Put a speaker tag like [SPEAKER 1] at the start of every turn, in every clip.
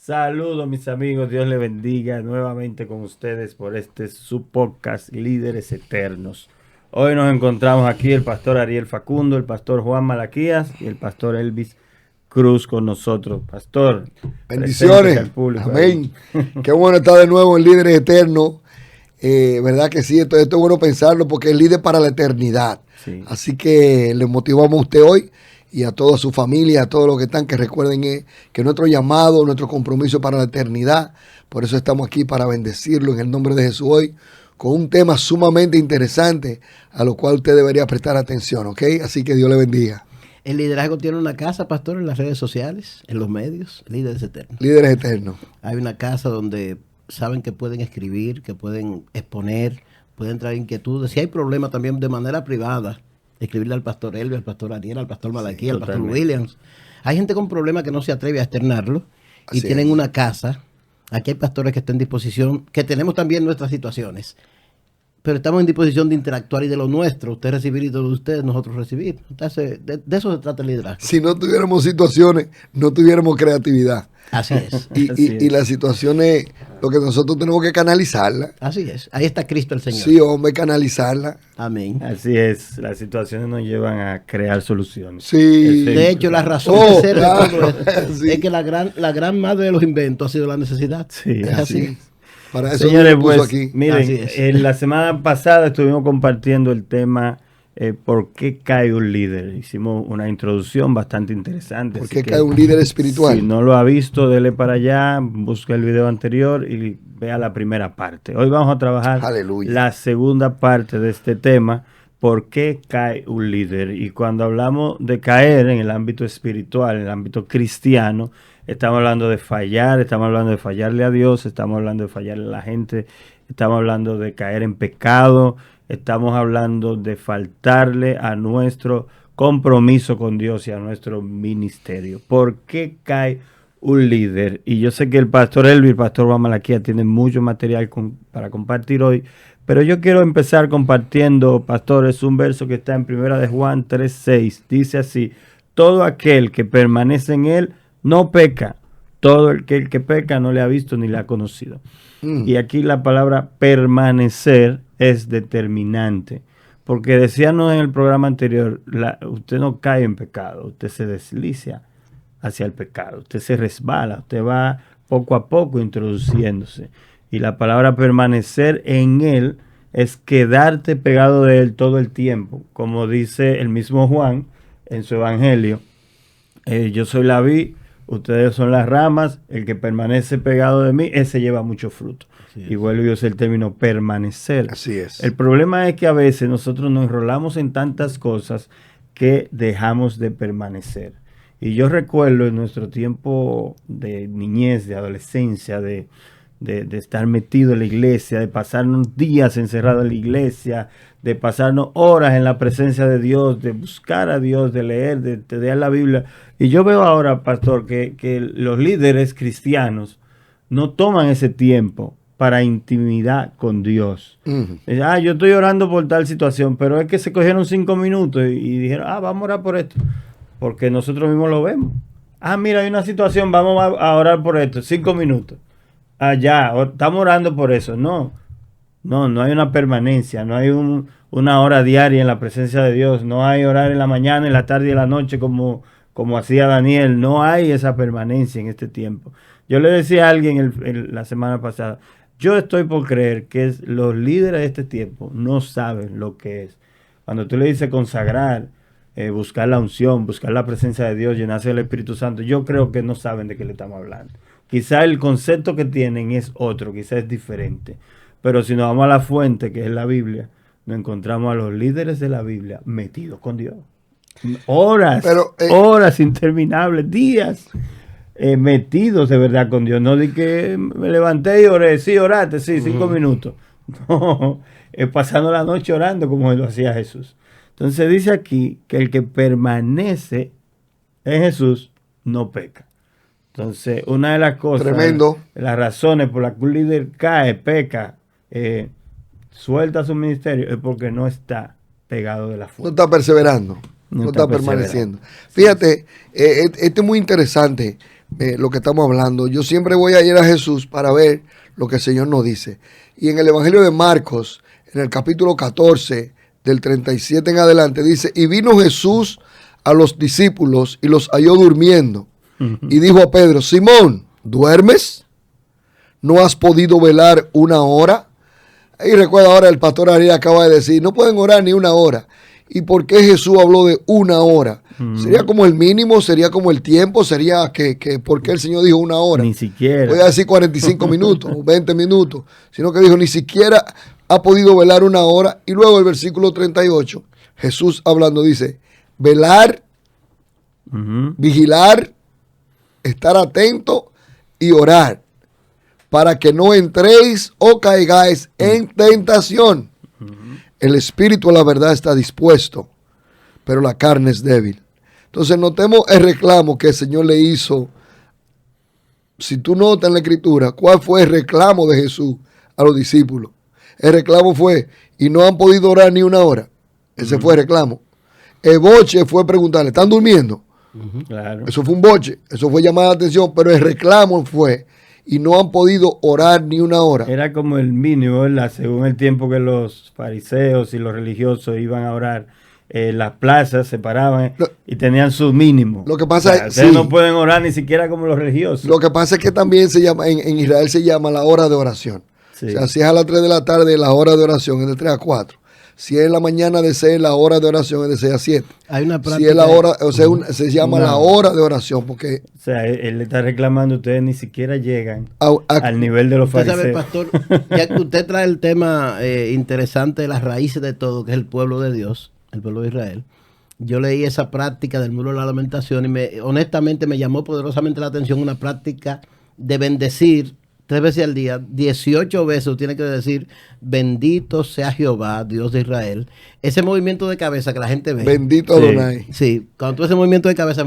[SPEAKER 1] Saludos mis amigos, Dios les bendiga nuevamente con ustedes por su podcast Líderes Eternos. Hoy nos encontramos aquí el pastor Ariel Facundo, el pastor Juan Malaquías y el pastor Elvis Cruz con nosotros. Pastor,
[SPEAKER 2] bendiciones, al público. Amén. Qué bueno estar de nuevo en Líderes Eternos. Verdad que sí, esto es bueno pensarlo porque es líder para la eternidad. Sí. Así que le motivamos a usted hoy y a toda su familia, a todos los que están, que recuerden que nuestro llamado, nuestro compromiso para la eternidad. Por eso estamos aquí para bendecirlo en el nombre de Jesús hoy, con un tema sumamente interesante a lo cual usted debería prestar atención, ¿ok? Así que Dios le bendiga.
[SPEAKER 3] El liderazgo tiene una casa, pastor, en las redes sociales, en los medios, Líderes Eternos.
[SPEAKER 2] Líderes Eternos.
[SPEAKER 3] Hay una casa donde saben que pueden escribir, que pueden exponer, pueden traer inquietudes. Si hay problemas también de manera privada, escribirle al pastor Elvis, al pastor Ariel, al pastor Malaquías, al pastor Williams. Hay gente con problemas que no se atreve a externarlo y tienen una casa. Aquí hay pastores que están en disposición, que tenemos también nuestras situaciones, pero estamos en disposición de interactuar y de lo nuestro, usted recibir y de ustedes nosotros recibir. Entonces, de eso se trata el liderazgo.
[SPEAKER 2] Si no tuviéramos situaciones, no tuviéramos creatividad.
[SPEAKER 3] Así es.
[SPEAKER 2] Y las situaciones, lo que nosotros tenemos que canalizarla.
[SPEAKER 3] Así es. Ahí está Cristo el Señor.
[SPEAKER 2] Sí, hombre, canalizarla.
[SPEAKER 3] Amén.
[SPEAKER 1] Así es. Las situaciones nos llevan a crear soluciones.
[SPEAKER 2] Sí.
[SPEAKER 3] De hecho, la razón de ser de todo esto es que la gran madre de los inventos ha sido la necesidad.
[SPEAKER 1] Sí,
[SPEAKER 3] es así.
[SPEAKER 2] Para eso
[SPEAKER 1] señores,
[SPEAKER 2] puso
[SPEAKER 1] pues,
[SPEAKER 2] aquí.
[SPEAKER 1] Miren, en la semana pasada estuvimos compartiendo el tema ¿por qué cae un líder? Hicimos una introducción bastante interesante.
[SPEAKER 2] ¿Por qué cae un líder espiritual?
[SPEAKER 1] Si no lo ha visto, dele para allá, busque el video anterior y vea la primera parte. Hoy vamos a trabajar la segunda parte de este tema, ¿por qué cae un líder? Y cuando hablamos de caer en el ámbito espiritual, en el ámbito cristiano, estamos hablando de fallar, estamos hablando de fallarle a Dios, estamos hablando de fallarle a la gente, estamos hablando de caer en pecado, estamos hablando de faltarle a nuestro compromiso con Dios y a nuestro ministerio. ¿Por qué cae un líder? Y yo sé que el pastor Elvis, el pastor Juan Malaquías tienen mucho material para compartir hoy, pero yo quiero empezar compartiendo, pastores, un verso que está en 1 de Juan 3:6. Dice así: todo aquel que permanece en él no peca. Todo el que peca no le ha visto ni le ha conocido. Y aquí la palabra permanecer es determinante. Porque decíamos en el programa anterior, usted no cae en pecado, usted se desliza hacia el pecado, usted se resbala, usted va poco a poco introduciéndose. Y la palabra permanecer en él es quedarte pegado de él todo el tiempo. Como dice el mismo Juan en su evangelio, yo soy la vid, ustedes son las ramas, el que permanece pegado de mí, ese lleva mucho fruto. Y vuelve a usar el término permanecer.
[SPEAKER 2] Así es.
[SPEAKER 1] El problema es que a veces nosotros nos enrolamos en tantas cosas que dejamos de permanecer. Y yo recuerdo en nuestro tiempo de niñez, de adolescencia, de estar metido en la iglesia, de pasarnos días encerrados en la iglesia, de pasarnos horas en la presencia de Dios, de buscar a Dios, de leer, de leer la Biblia. Y yo veo ahora, pastor, que los líderes cristianos no toman ese tiempo para intimidad con Dios. Yo estoy orando por tal situación, pero es que se cogieron 5 minutos y dijeron, vamos a orar por esto, porque nosotros mismos lo vemos. Mira, hay una situación, vamos a orar por esto, 5 minutos. Ya, estamos orando por eso. No hay una permanencia, no hay una hora diaria en la presencia de Dios, no hay orar en la mañana, en la tarde y en la noche como hacía Daniel, no hay esa permanencia en este tiempo. Yo le decía a alguien la semana pasada, yo estoy por creer que los líderes de este tiempo no saben lo que es. Cuando tú le dices consagrar, buscar la unción, buscar la presencia de Dios, llenarse del Espíritu Santo, yo creo que no saben de qué le estamos hablando. Quizá el concepto que tienen es otro, quizá es diferente. Pero si nos vamos a la fuente, que es la Biblia, nos encontramos a los líderes de la Biblia metidos con Dios. Horas interminables, días metidos de verdad con Dios. No di que me levanté y oré, sí, oraste, sí, 5 minutos. No, pasando la noche orando como lo hacía Jesús. Entonces dice aquí que el que permanece en Jesús no peca. Entonces, una de las cosas, las razones por las que un líder cae, peca, suelta su ministerio, es porque no está pegado de la fuente.
[SPEAKER 2] No está perseverando, no está permaneciendo. Fíjate, esto es muy interesante, lo que estamos hablando. Yo siempre voy a ir a Jesús para ver lo que el Señor nos dice. Y en el Evangelio de Marcos, en el capítulo 14, del 37 en adelante, dice, y vino Jesús a los discípulos y los halló durmiendo. Y dijo a Pedro, Simón, ¿duermes? ¿No has podido velar una hora? Y recuerda ahora, el pastor Ariel acaba de decir, no pueden orar ni una hora. ¿Y por qué Jesús habló de una hora? ¿Sería como el mínimo? ¿Sería como el tiempo? ¿Sería que por qué el Señor dijo una hora?
[SPEAKER 1] Ni siquiera.
[SPEAKER 2] Voy a decir 45 minutos o 20 minutos. Sino que dijo, ni siquiera ha podido velar una hora. Y luego el versículo 38, Jesús hablando dice, velar, vigilar, estar atento y orar, para que no entréis o caigáis en tentación. El espíritu a la verdad está dispuesto, pero la carne es débil. Entonces notemos el reclamo que el Señor le hizo. Si tú notas en la escritura, ¿cuál fue el reclamo de Jesús a los discípulos? El reclamo fue, y no han podido orar ni una hora. Ese fue el reclamo. El boche fue preguntarle, ¿están durmiendo?
[SPEAKER 1] Claro.
[SPEAKER 2] Eso fue un boche, eso fue llamar la atención, pero el reclamo fue, y no han podido orar ni una hora.
[SPEAKER 1] Era como el mínimo, ¿verdad? Según el tiempo que los fariseos y los religiosos iban a orar, las plazas se paraban y tenían su mínimo.
[SPEAKER 2] Lo que pasa es que
[SPEAKER 1] ustedes no pueden orar ni siquiera como los religiosos.
[SPEAKER 2] Lo que pasa es que también se llama, en Israel se llama la hora de oración. Sí. O sea, si es a las 3 de la tarde, la hora de oración es de 3 a 4. Si es en la mañana de 6, la hora de oración es de 6 a 7.
[SPEAKER 3] Hay una práctica.
[SPEAKER 2] Si es la hora, o sea, se llama la hora de oración, porque...
[SPEAKER 1] O sea, él le está reclamando, ustedes ni siquiera llegan al nivel de los fariseos.
[SPEAKER 3] Sabe, pastor, ya que usted trae el tema interesante de las raíces de todo, que es el pueblo de Dios, el pueblo de Israel. Yo leí esa práctica del muro de la lamentación y honestamente me llamó poderosamente la atención una práctica de bendecir 3 veces al día, 18 veces tiene que decir, bendito sea Jehová, Dios de Israel. Ese movimiento de cabeza que la gente ve.
[SPEAKER 2] Bendito Adonai.
[SPEAKER 3] Sí, cuando tú ese movimiento de cabeza,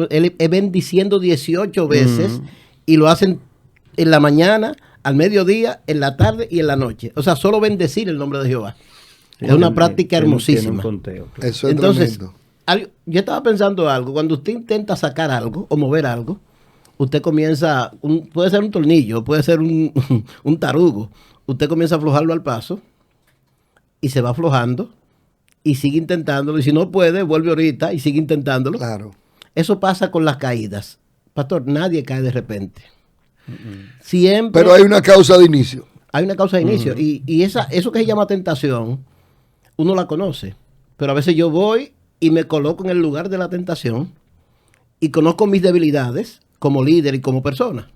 [SPEAKER 3] él es bendiciendo 18 veces y lo hacen en la mañana, al mediodía, en la tarde y en la noche. O sea, solo bendecir el nombre de Jehová. Es una práctica hermosísima.
[SPEAKER 2] Conteo, claro. Eso es
[SPEAKER 3] entonces,
[SPEAKER 2] tremendo.
[SPEAKER 3] Yo estaba pensando algo, cuando usted intenta sacar algo o mover algo, usted comienza, puede ser un tornillo, puede ser un tarugo. Usted comienza a aflojarlo al paso y se va aflojando y sigue intentándolo. Y si no puede, vuelve ahorita y sigue intentándolo.
[SPEAKER 2] Claro.
[SPEAKER 3] Eso pasa con las caídas. Pastor, nadie cae de repente. Siempre.
[SPEAKER 2] Pero hay una causa de inicio.
[SPEAKER 3] Hay una causa de inicio. Y eso que se llama tentación, uno la conoce. Pero a veces yo voy y me coloco en el lugar de la tentación y conozco mis debilidades como líder y como persona.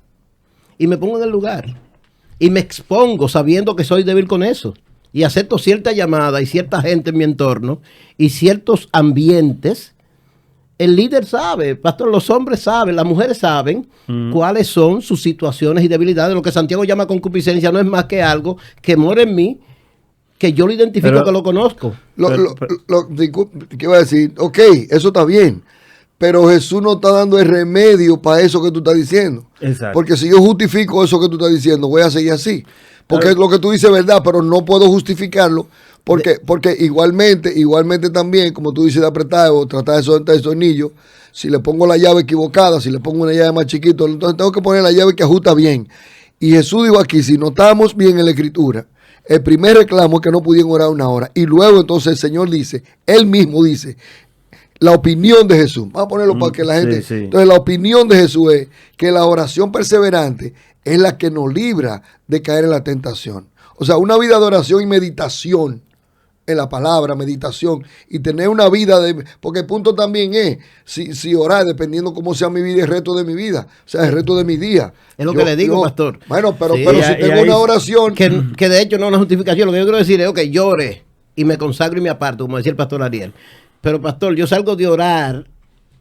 [SPEAKER 3] Y me pongo en el lugar. Y me expongo sabiendo que soy débil con eso. Y acepto cierta llamada y cierta gente en mi entorno y ciertos ambientes. El líder sabe, pastor, los hombres saben, las mujeres saben cuáles son sus situaciones y debilidades. Lo que Santiago llama concupiscencia no es más que algo que mora en mí, que yo lo identifico, pero, que lo conozco.
[SPEAKER 2] ¿Qué iba a decir? Ok, eso está bien. Pero Jesús no está dando el remedio para eso que tú estás diciendo.
[SPEAKER 1] Exacto.
[SPEAKER 2] Porque si yo justifico eso que tú estás diciendo, voy a seguir así. Porque lo que tú dices es verdad, pero no puedo justificarlo. Porque igualmente también, como tú dices, de apretar o tratar de soltar el tornillo, si le pongo la llave equivocada, si le pongo una llave más chiquita, entonces tengo que poner la llave que ajusta bien. Y Jesús dijo aquí, si notamos bien en la Escritura, el primer reclamo es que no pudieron orar una hora. Y luego entonces el Señor dice, Él mismo dice, la opinión de Jesús. Vamos a ponerlo para que la gente...
[SPEAKER 1] Sí.
[SPEAKER 2] Entonces la opinión de Jesús es que la oración perseverante es la que nos libra de caer en la tentación. O sea, una vida de oración y meditación en la palabra, meditación, y tener una vida de... Porque el punto también es, si orar, dependiendo cómo sea mi vida, el resto de mi vida, o sea, el resto de mi día.
[SPEAKER 3] Es lo que le digo, pastor.
[SPEAKER 2] Bueno, pero si tengo una oración...
[SPEAKER 3] Que de hecho no es una justificación. Lo que yo quiero decir es, ok, yo oré y me consagro y me aparto, como decía el pastor Ariel. Pero pastor, yo salgo de orar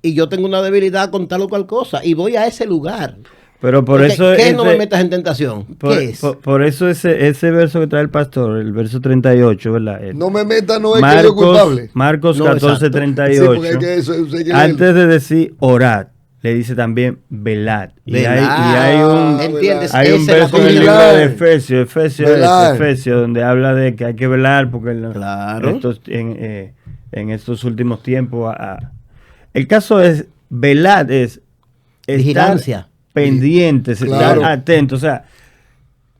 [SPEAKER 3] y yo tengo una debilidad con tal o cual cosa y voy a ese lugar.
[SPEAKER 1] Pero por eso...
[SPEAKER 3] ¿Qué no me metas en tentación? ¿Qué es?
[SPEAKER 1] Por eso ese verso que trae el pastor, el verso 38, ¿verdad?
[SPEAKER 2] No me metas, no es que yo culpable.
[SPEAKER 1] Marcos 14, 38. Sí, antes de decir orad, le dice también velad. Y hay un verso en el libro de Efesios, donde habla de que hay que velar porque en estos últimos tiempos. El caso es, velad es
[SPEAKER 3] vigilancia,
[SPEAKER 1] pendientes, estar atentos. O sea,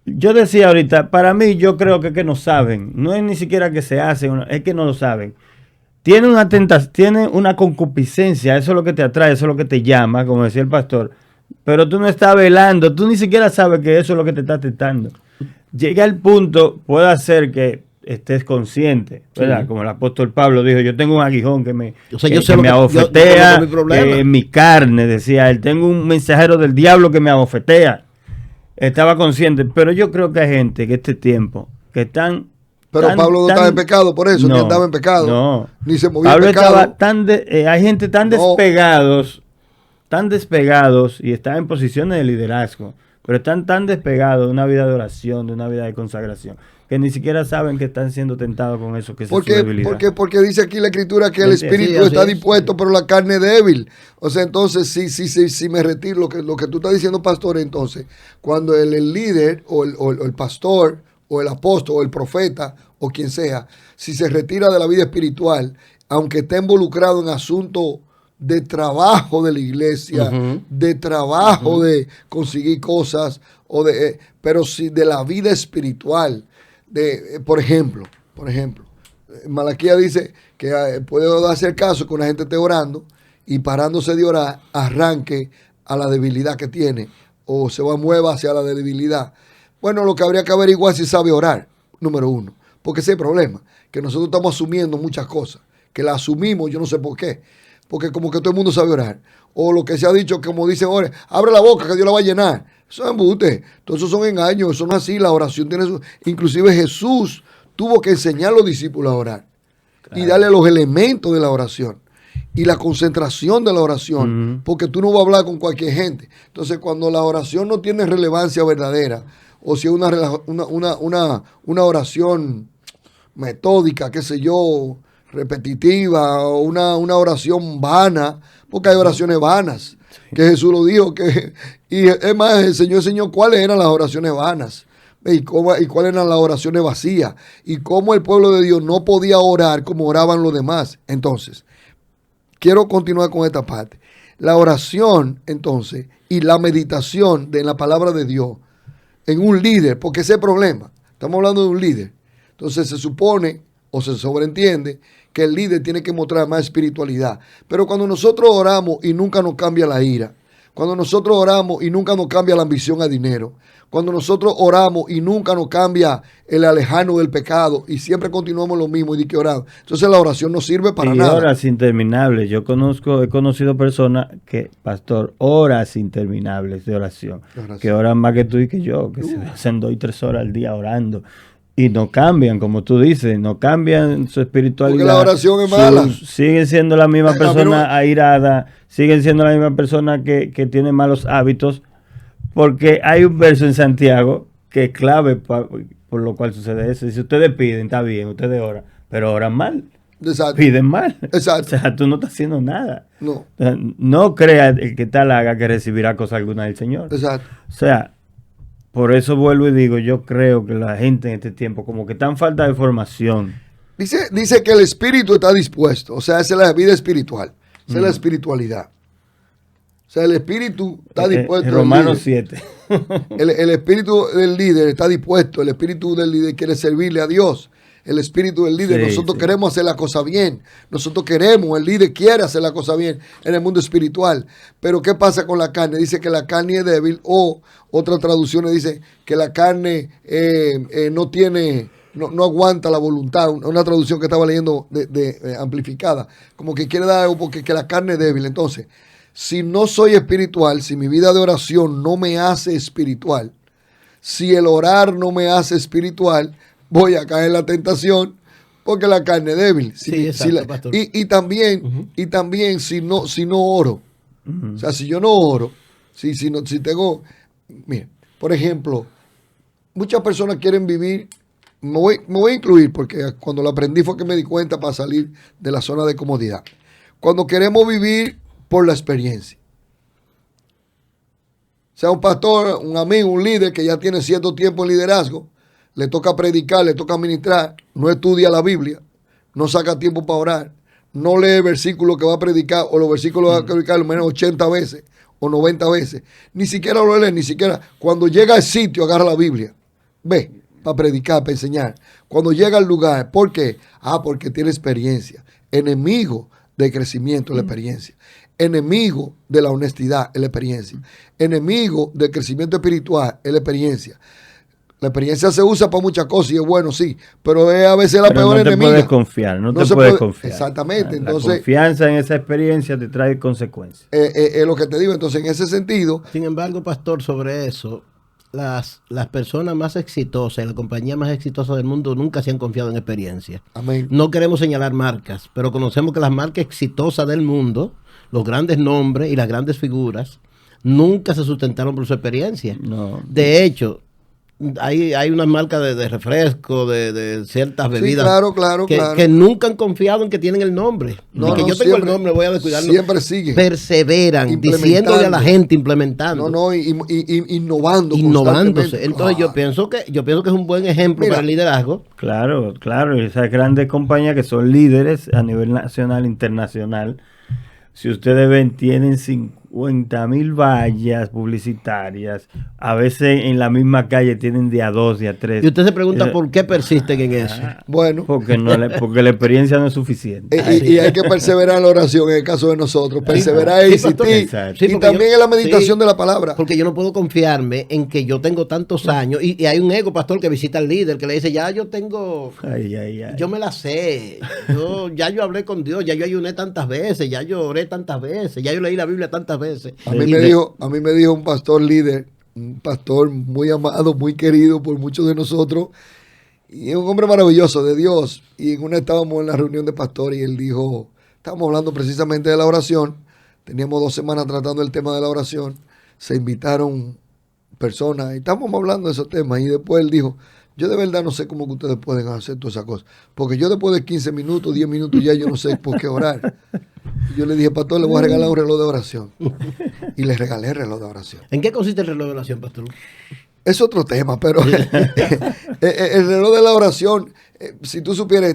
[SPEAKER 1] yo decía ahorita, para mí yo creo que no saben, no es ni siquiera que se hacen, es que no lo saben. Tiene una tentación, tiene una concupiscencia, eso es lo que te atrae, eso es lo que te llama, como decía el pastor. Pero tú no estás velando, tú ni siquiera sabes que eso es lo que te está tentando. Llega el punto, puede ser que estés consciente, ¿verdad? Sí. Como el apóstol Pablo dijo, yo tengo un aguijón que me abofetea en mi carne, decía él, tengo un mensajero del diablo que me abofetea. Estaba consciente, pero yo creo que hay gente que este tiempo, que están...
[SPEAKER 2] Pero Pablo no estaba en pecado, por eso, ni andaba en pecado,
[SPEAKER 1] no,
[SPEAKER 2] ni se movía
[SPEAKER 1] Pablo
[SPEAKER 2] en pecado.
[SPEAKER 1] Estaba hay gente tan despegados y están en posiciones de liderazgo, pero están tan despegados de una vida de oración, de una vida de consagración, que ni siquiera saben que están siendo tentados con eso, que es su debilidad.
[SPEAKER 2] Porque dice aquí la escritura que el espíritu está dispuesto, pero la carne es débil. O sea, entonces, si me retiro lo que tú estás diciendo, pastor, entonces, cuando el líder o el pastor o el apóstol o el profeta o quien sea, si se retira de la vida espiritual, aunque esté involucrado en asuntos de trabajo de la iglesia, de trabajo de conseguir cosas, pero si de la vida espiritual, por ejemplo, Malaquía dice que puede hacer caso que una gente esté orando y parándose de orar arranque a la debilidad que tiene o se mueva hacia la debilidad. Bueno, lo que habría que averiguar es si sabe orar, número uno, porque ese es el problema, que nosotros estamos asumiendo muchas cosas, que las asumimos, yo no sé por qué, porque como que todo el mundo sabe orar, o lo que se ha dicho, como dicen ahora, abre la boca que Dios la va a llenar. Eso es embute, todos esos son engaños, eso no es así, la oración tiene inclusive Jesús tuvo que enseñar a los discípulos a orar, claro, y darle los elementos de la oración y la concentración de la oración, porque tú no vas a hablar con cualquier gente. Entonces, cuando la oración no tiene relevancia verdadera, o si es una oración metódica, qué sé yo, repetitiva, o una oración vana, porque hay oraciones vanas, que Jesús lo dijo, y es más, el Señor enseñó cuáles eran las oraciones vanas, y cuáles eran las oraciones vacías, y cómo el pueblo de Dios no podía orar como oraban los demás. Entonces, quiero continuar con esta parte. La oración, entonces, y la meditación de la palabra de Dios, en un líder, porque ese es el problema. Estamos hablando de un líder. Entonces se supone o se sobreentiende que el líder tiene que mostrar más espiritualidad. Pero cuando nosotros oramos y nunca nos cambia la ira, cuando nosotros oramos y nunca nos cambia la ambición a dinero, cuando nosotros oramos y nunca nos cambia el alejarnos del pecado y siempre continuamos lo mismo y di que oramos, entonces la oración no sirve para nada.
[SPEAKER 1] Horas interminables. He conocido personas que, pastor, horas interminables de oración, que oran más que tú y que yo, que se hacen 2 y 3 horas al día orando. Y no cambian, como tú dices, no cambian su espiritualidad.
[SPEAKER 2] Porque la oración es mala.
[SPEAKER 1] Siguen siendo la misma persona airada, siguen siendo la misma persona que tiene malos hábitos, porque hay un verso en Santiago que es clave por lo cual sucede eso. Si ustedes piden, está bien, ustedes oran, pero oran mal.
[SPEAKER 2] Exacto.
[SPEAKER 1] Piden mal.
[SPEAKER 2] Exacto.
[SPEAKER 1] O sea, tú no estás haciendo nada.
[SPEAKER 2] No.
[SPEAKER 1] O sea, no crea el que tal haga que recibirá cosa alguna del Señor.
[SPEAKER 2] Exacto.
[SPEAKER 1] O sea, por eso vuelvo y digo, yo creo que la gente en este tiempo como que tan falta de formación.
[SPEAKER 2] Dice que el espíritu está dispuesto, o sea, esa es la vida espiritual, esa es la espiritualidad. O sea, el espíritu está dispuesto.
[SPEAKER 1] Romanos 7.
[SPEAKER 2] El espíritu del líder está dispuesto, el espíritu del líder quiere servirle a Dios. El espíritu del líder, nosotros queremos hacer la cosa bien, el líder quiere hacer la cosa bien en el mundo espiritual, pero ¿qué pasa con la carne? Dice que la carne es débil, o otras traducciones dicen que la carne no aguanta la voluntad. Una traducción que estaba leyendo amplificada, como que quiere dar algo porque que la carne es débil. Entonces, si no soy espiritual, si mi vida de oración no me hace espiritual, si el orar no me hace espiritual, voy a caer en la tentación porque la carne es débil. Y también si no oro, o sea, si yo no oro, si tengo, mira, por ejemplo, muchas personas quieren vivir, me voy a incluir porque cuando lo aprendí fue que me di cuenta para salir de la zona de comodidad. Cuando queremos vivir por la experiencia. O sea, un pastor, un amigo, un líder que ya tiene cierto tiempo en liderazgo, le toca predicar, le toca ministrar, no estudia la Biblia, no saca tiempo para orar, no lee el versículo que va a predicar o los versículos que va a predicar al menos 80 veces o 90 veces. Ni siquiera lo lee, ni siquiera. Cuando llega al sitio, agarra la Biblia. Ve, para predicar, para enseñar. Cuando llega al lugar, ¿por qué? Porque tiene experiencia. Enemigo del crecimiento es la experiencia. Enemigo de la honestidad es la experiencia. Enemigo del crecimiento espiritual es la experiencia. La experiencia se usa para muchas cosas y es bueno, sí, pero es a veces la peor enemiga.
[SPEAKER 1] No te puedes confiar, no te puedes confiar.
[SPEAKER 2] Exactamente.
[SPEAKER 1] Entonces, la confianza en esa experiencia te trae consecuencias.
[SPEAKER 2] Es lo que te digo. Entonces, en ese sentido...
[SPEAKER 3] Sin embargo, pastor, sobre eso, las personas más exitosas y la compañía más exitosa del mundo nunca se han confiado en experiencia.
[SPEAKER 2] Amén.
[SPEAKER 3] No queremos señalar marcas, pero conocemos que las marcas exitosas del mundo, los grandes nombres y las grandes figuras, nunca se sustentaron por su experiencia.
[SPEAKER 1] No.
[SPEAKER 3] De hecho, hay unas marcas de refresco, de ciertas bebidas,
[SPEAKER 2] sí, claro,
[SPEAKER 3] que nunca han confiado en que tienen el nombre.
[SPEAKER 2] No,
[SPEAKER 3] que yo tengo siempre, el nombre, voy a descuidarlo.
[SPEAKER 2] Siempre siguen.
[SPEAKER 3] Perseveran, diciéndole a la gente, implementando. Innovándose. Entonces yo pienso que es un buen ejemplo para el liderazgo.
[SPEAKER 1] Claro. Esas grandes compañías que son líderes a nivel nacional, internacional. Si ustedes ven, tienen 50,000 vallas publicitarias. A veces en la misma calle tienen de a 2, de a 3.
[SPEAKER 3] Y usted se pregunta por qué persisten en eso.
[SPEAKER 2] Bueno.
[SPEAKER 1] Porque la experiencia no es suficiente.
[SPEAKER 2] Y hay que perseverar en la oración en el caso de nosotros. Perseverar y insistir. Y también en la meditación de la palabra.
[SPEAKER 3] Porque yo no puedo confiarme en que yo tengo tantos años. Y hay un ego, pastor, que visita al líder, que le dice, ya yo tengo... Yo me la sé. Ya yo hablé con Dios. Ya yo ayuné tantas veces. Ya yo oré tantas veces. Ya yo leí la Biblia tantas veces.
[SPEAKER 2] A mí me dijo un pastor líder, un pastor muy amado, muy querido por muchos de nosotros, y es un hombre maravilloso de Dios. Y estábamos en la reunión de pastores y él dijo, estábamos hablando precisamente de la oración, teníamos 2 semanas tratando el tema de la oración, se invitaron personas y estábamos hablando de esos temas, y después él dijo, yo de verdad no sé cómo que ustedes pueden hacer todas esas cosas, porque yo después de 15 minutos, 10 minutos ya yo no sé por qué orar. Yo le dije, pastor, le voy a regalar un reloj de oración. Y le regalé el reloj de oración.
[SPEAKER 3] ¿En qué consiste el reloj de oración, pastor?
[SPEAKER 2] Es otro tema, pero el reloj de la oración, si tú supieras,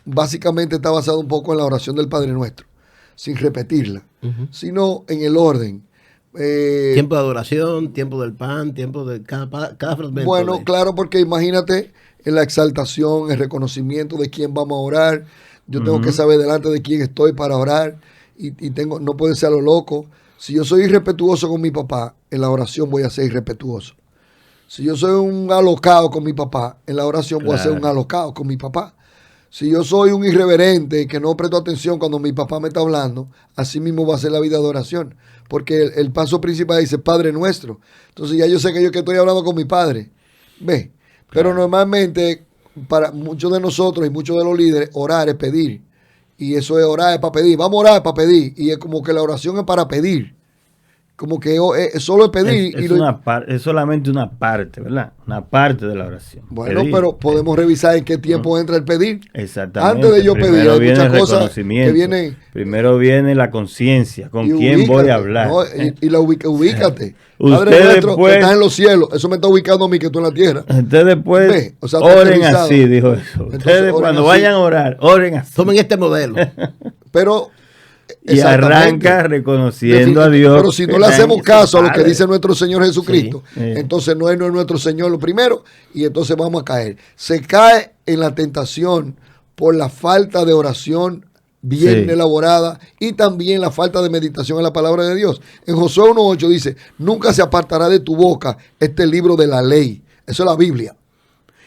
[SPEAKER 2] básicamente está basado un poco en la oración del Padre Nuestro, sin repetirla, sino en el orden.
[SPEAKER 3] Tiempo de adoración, tiempo del pan, tiempo de cada fragmento.
[SPEAKER 2] Bueno, claro, porque imagínate en la exaltación, el reconocimiento de quién vamos a orar. Yo tengo que saber delante de quién estoy para orar y no puede ser a lo loco. Si yo soy irrespetuoso con mi papá, en la oración voy a ser irrespetuoso. Si yo soy un alocado con mi papá, en la oración voy a ser un alocado con mi papá. Si yo soy un irreverente que no presto atención cuando mi papá me está hablando, así mismo va a ser la vida de oración. Porque el paso principal dice Padre Nuestro. Entonces ya yo sé que estoy hablando con mi padre. ¿Ve? Pero normalmente, para muchos de nosotros y muchos de los líderes, orar es pedir. Y eso es orar es para pedir. Vamos a orar para pedir. Y es como que la oración es para pedir. Como que solo es pedir.
[SPEAKER 1] Es solamente una parte, ¿verdad? Una parte de la oración.
[SPEAKER 2] Bueno,
[SPEAKER 1] pedir.
[SPEAKER 2] Pero podemos revisar en qué tiempo entra el pedir.
[SPEAKER 1] Exactamente.
[SPEAKER 2] Antes de yo pedir, hay muchas cosas
[SPEAKER 1] que vienen. Primero viene la conciencia, con quién voy a hablar.
[SPEAKER 2] ¿No? Y ubícate.
[SPEAKER 1] Padre nuestro
[SPEAKER 2] que estás en los cielos, eso me está ubicando a mí que tú en la tierra.
[SPEAKER 1] Ustedes después oren así, dijo eso. Ustedes cuando vayan a orar, oren así.
[SPEAKER 3] Tomen este modelo.
[SPEAKER 2] Pero...
[SPEAKER 1] Y arranca reconociendo a Dios.
[SPEAKER 2] Pero si no le hacemos caso a lo que dice nuestro Señor Jesucristo, entonces no es nuestro Señor lo primero, y entonces vamos a caer. Se cae en la tentación por la falta de oración bien elaborada y también la falta de meditación en la palabra de Dios. En Josué 1:8 dice, nunca se apartará de tu boca este libro de la ley. Eso es la Biblia.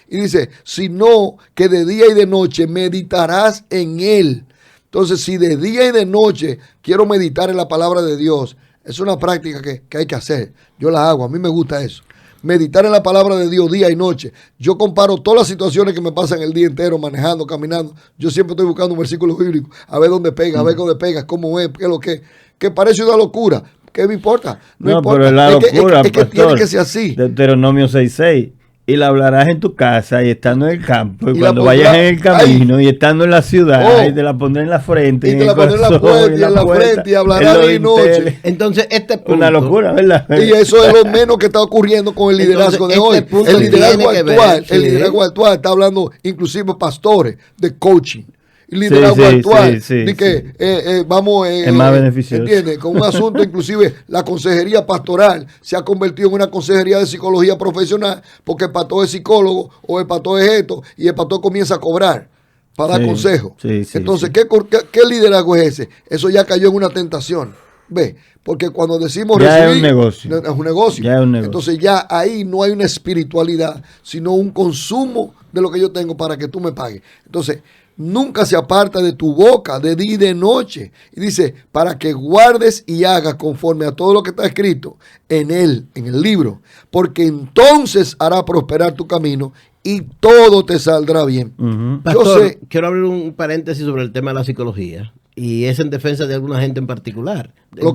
[SPEAKER 2] Y dice, sino que de día y de noche meditarás en él. Entonces, si de día y de noche quiero meditar en la palabra de Dios, es una práctica que hay que hacer. Yo la hago, a mí me gusta eso. Meditar en la palabra de Dios día y noche. Yo comparo todas las situaciones que me pasan el día entero, manejando, caminando. Yo siempre estoy buscando un versículo bíblico, a ver dónde pega, a ver dónde pega, cómo es, qué es lo que parece una locura. ¿Qué me importa? No importa.
[SPEAKER 1] Pero es la locura,
[SPEAKER 2] es que tiene que ser así.
[SPEAKER 1] Deuteronomio 6:6. Y la hablarás en tu casa y estando en el campo y cuando vayas en el camino y estando en la ciudad y te la pondré en la frente
[SPEAKER 2] y te la pondré en la puerta y en la frente y hablarás día y noche.
[SPEAKER 3] Entonces este punto,
[SPEAKER 1] una locura, ¿verdad?
[SPEAKER 2] Y eso es lo menos que está ocurriendo con el liderazgo de hoy. El liderazgo actual está hablando inclusive pastores de coaching. liderazgo actual. Vamos,
[SPEAKER 1] es más beneficioso.
[SPEAKER 2] ¿Entiendes? Con un asunto, inclusive la consejería pastoral se ha convertido en una consejería de psicología profesional, porque el pastor es psicólogo o el pastor es esto, y el pastor comienza a cobrar para dar consejos. Entonces, ¿qué liderazgo es ese? Eso ya cayó en una tentación. ¿Ve? Porque cuando decimos
[SPEAKER 1] ya recibir, es un negocio.
[SPEAKER 2] Es un negocio.
[SPEAKER 1] Ya es un negocio.
[SPEAKER 2] Entonces ya ahí no hay una espiritualidad, sino un consumo de lo que yo tengo para que tú me pagues. Entonces, nunca se aparta de tu boca de día y de noche. Y dice, para que guardes y hagas conforme a todo lo que está escrito en él, en el libro. Porque entonces hará prosperar tu camino y todo te saldrá bien.
[SPEAKER 3] Pastor, quiero abrir un paréntesis sobre el tema de la psicología. Y es en defensa de alguna gente en particular.
[SPEAKER 2] Lo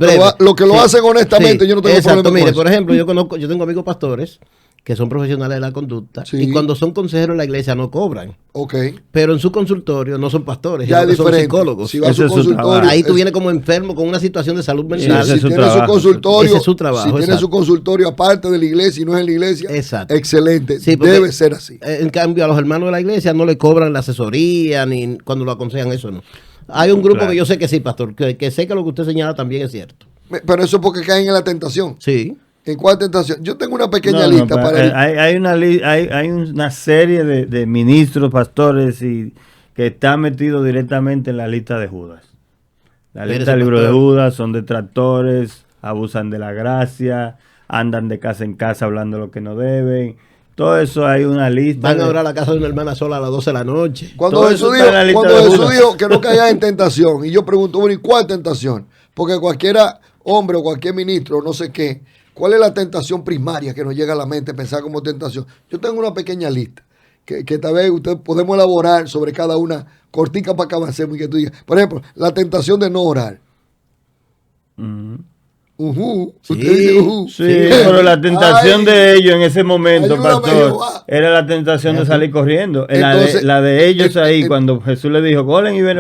[SPEAKER 2] que lo hacen honestamente, yo no tengo problema con eso.
[SPEAKER 3] Por ejemplo, yo tengo amigos pastores que son profesionales de la conducta, y cuando son consejeros en la iglesia no cobran. Pero en su consultorio no son pastores, son psicólogos.
[SPEAKER 2] Si va a su consultorio,
[SPEAKER 3] ahí tú vienes como enfermo con una situación de salud mental.
[SPEAKER 2] Si tiene su consultorio, si tiene su consultorio aparte de la iglesia y no es en la iglesia, excelente, debe ser así.
[SPEAKER 3] En cambio, a los hermanos de la iglesia no le cobran la asesoría, ni cuando lo aconsejan, eso no. Hay un grupo que yo sé que sí, pastor, que sé que lo que usted señala también es cierto.
[SPEAKER 2] Pero eso es porque caen en la tentación.
[SPEAKER 3] Sí.
[SPEAKER 2] ¿En cuál tentación? Yo tengo una pequeña lista para
[SPEAKER 1] hay una serie de ministros, pastores y que están metidos directamente en la lista de Judas. La lista del libro de Judas, son detractores, abusan de la gracia, andan de casa en casa hablando lo que no deben. Todo eso hay una lista.
[SPEAKER 3] Van a orar a la casa de una hermana sola a las 12 de la noche.
[SPEAKER 2] Cuando Jesús dijo que no caiga en tentación, y yo pregunto, bueno, ¿y cuál tentación? Porque cualquiera hombre o cualquier ministro, no sé qué, ¿cuál es la tentación primaria que nos llega a la mente pensar como tentación? Yo tengo una pequeña lista que tal vez usted podemos elaborar sobre cada una, cortica para que avancemos y que tú digas. Por ejemplo, la tentación de no orar.
[SPEAKER 1] Pero la tentación de ellos en ese momento, pastor, era la tentación de salir corriendo. Entonces, la de ellos ahí, cuando Jesús le dijo, corren y ven,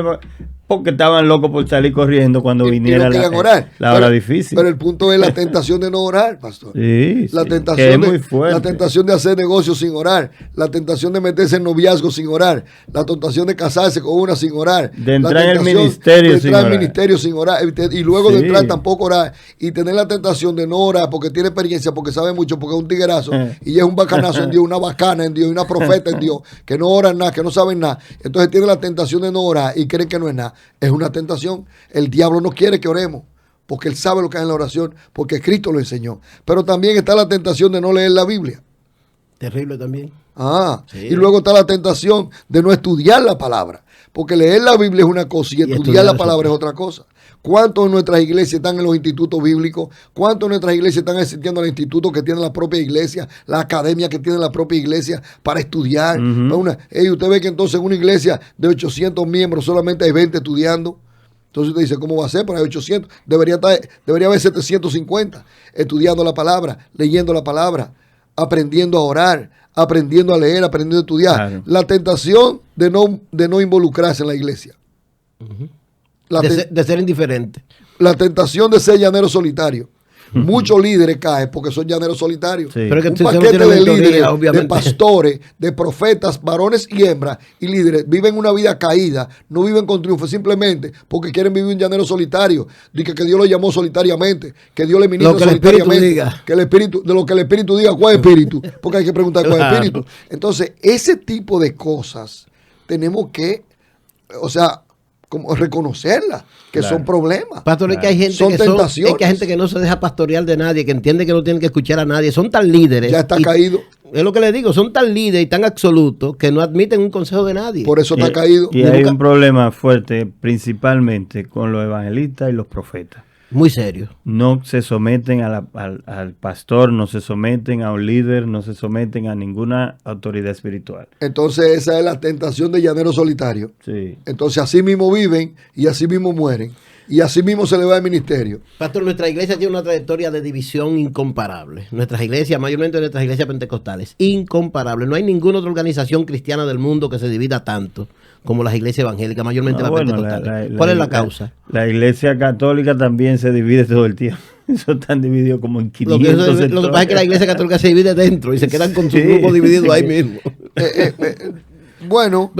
[SPEAKER 1] porque estaban locos por salir corriendo cuando viniera la hora difícil.
[SPEAKER 2] Pero el punto es la tentación de no orar, pastor. La tentación
[SPEAKER 1] que es muy fuerte.
[SPEAKER 2] La tentación de hacer negocios sin orar, la tentación de meterse en noviazgo sin orar, la tentación de casarse con una sin orar,
[SPEAKER 1] de entrar en el ministerio
[SPEAKER 2] sin orar, y luego de entrar tampoco orar, y tener la tentación de no orar porque tiene experiencia, porque sabe mucho, porque es un tiguerazo y es un bacanazo en Dios, una bacana en Dios, una profeta en Dios, que no oran nada, que no saben nada. Entonces tiene la tentación de no orar y creen que no es nada. Es una tentación. El diablo no quiere que oremos porque él sabe lo que hay en la oración, porque Cristo lo enseñó. Pero también está la tentación de no leer la Biblia.
[SPEAKER 3] Terrible también.
[SPEAKER 2] Y luego está la tentación de no estudiar la palabra, porque leer la Biblia es una cosa y estudiar la palabra es otra cosa. ¿Cuántos de nuestras iglesias están en los institutos bíblicos? ¿Cuántos de nuestras iglesias están asistiendo a los institutos que tiene la propia iglesia, la academia que tiene la propia iglesia para estudiar? Usted ve que entonces en una iglesia de 800 miembros solamente hay 20 estudiando. Entonces usted dice, ¿cómo va a ser? Pero hay 800. Debería haber 750 estudiando la palabra, leyendo la palabra, aprendiendo a orar, aprendiendo a leer, aprendiendo a estudiar. Claro. La tentación de no involucrarse en la iglesia.
[SPEAKER 3] De ser indiferente.
[SPEAKER 2] La tentación de ser llanero solitario. Muchos líderes caen porque son llaneros solitarios.
[SPEAKER 3] Pero que
[SPEAKER 2] un paquete de líderes, de pastores, de profetas, varones y hembras y líderes viven una vida caída, no viven con triunfo simplemente porque quieren vivir un llanero solitario. Dice que Dios lo llamó solitariamente, que Dios le ministra solitariamente. Que el espíritu, de lo que el espíritu diga, ¿cuál espíritu? Porque hay que preguntar cuál espíritu. Entonces, ese tipo de cosas tenemos que, como reconocerlas, que son problemas.
[SPEAKER 3] Pastor, es que hay gente hay gente que no se deja pastorear de nadie, que entiende que no tienen que escuchar a nadie. Son tan líderes.
[SPEAKER 2] Ya está caído.
[SPEAKER 3] Es lo que le digo, son tan líderes y tan absolutos que no admiten un consejo de nadie.
[SPEAKER 2] Por eso está caído.
[SPEAKER 1] Y hay un problema fuerte, principalmente con los evangelistas y los profetas.
[SPEAKER 3] Muy serio.
[SPEAKER 1] No se someten al pastor, no se someten a un líder, no se someten a ninguna autoridad espiritual.
[SPEAKER 2] Entonces esa es la tentación de llanero solitario.
[SPEAKER 1] Sí.
[SPEAKER 2] Entonces así mismo viven y así mismo mueren. Y así mismo se le va el ministerio.
[SPEAKER 3] Pastor, nuestra iglesia tiene una trayectoria de división incomparable. Nuestras iglesias, mayormente nuestras iglesias pentecostales, incomparable. No hay ninguna otra organización cristiana del mundo que se divida tanto como las iglesias evangélicas, mayormente las pentecostales. ¿Cuál es la causa?
[SPEAKER 1] La iglesia católica también se divide todo el tiempo. Eso están divididos como en 500 sectores.
[SPEAKER 3] Lo que pasa es que la iglesia católica se divide dentro y se quedan con su grupo dividido ahí mismo.
[SPEAKER 2] Bueno,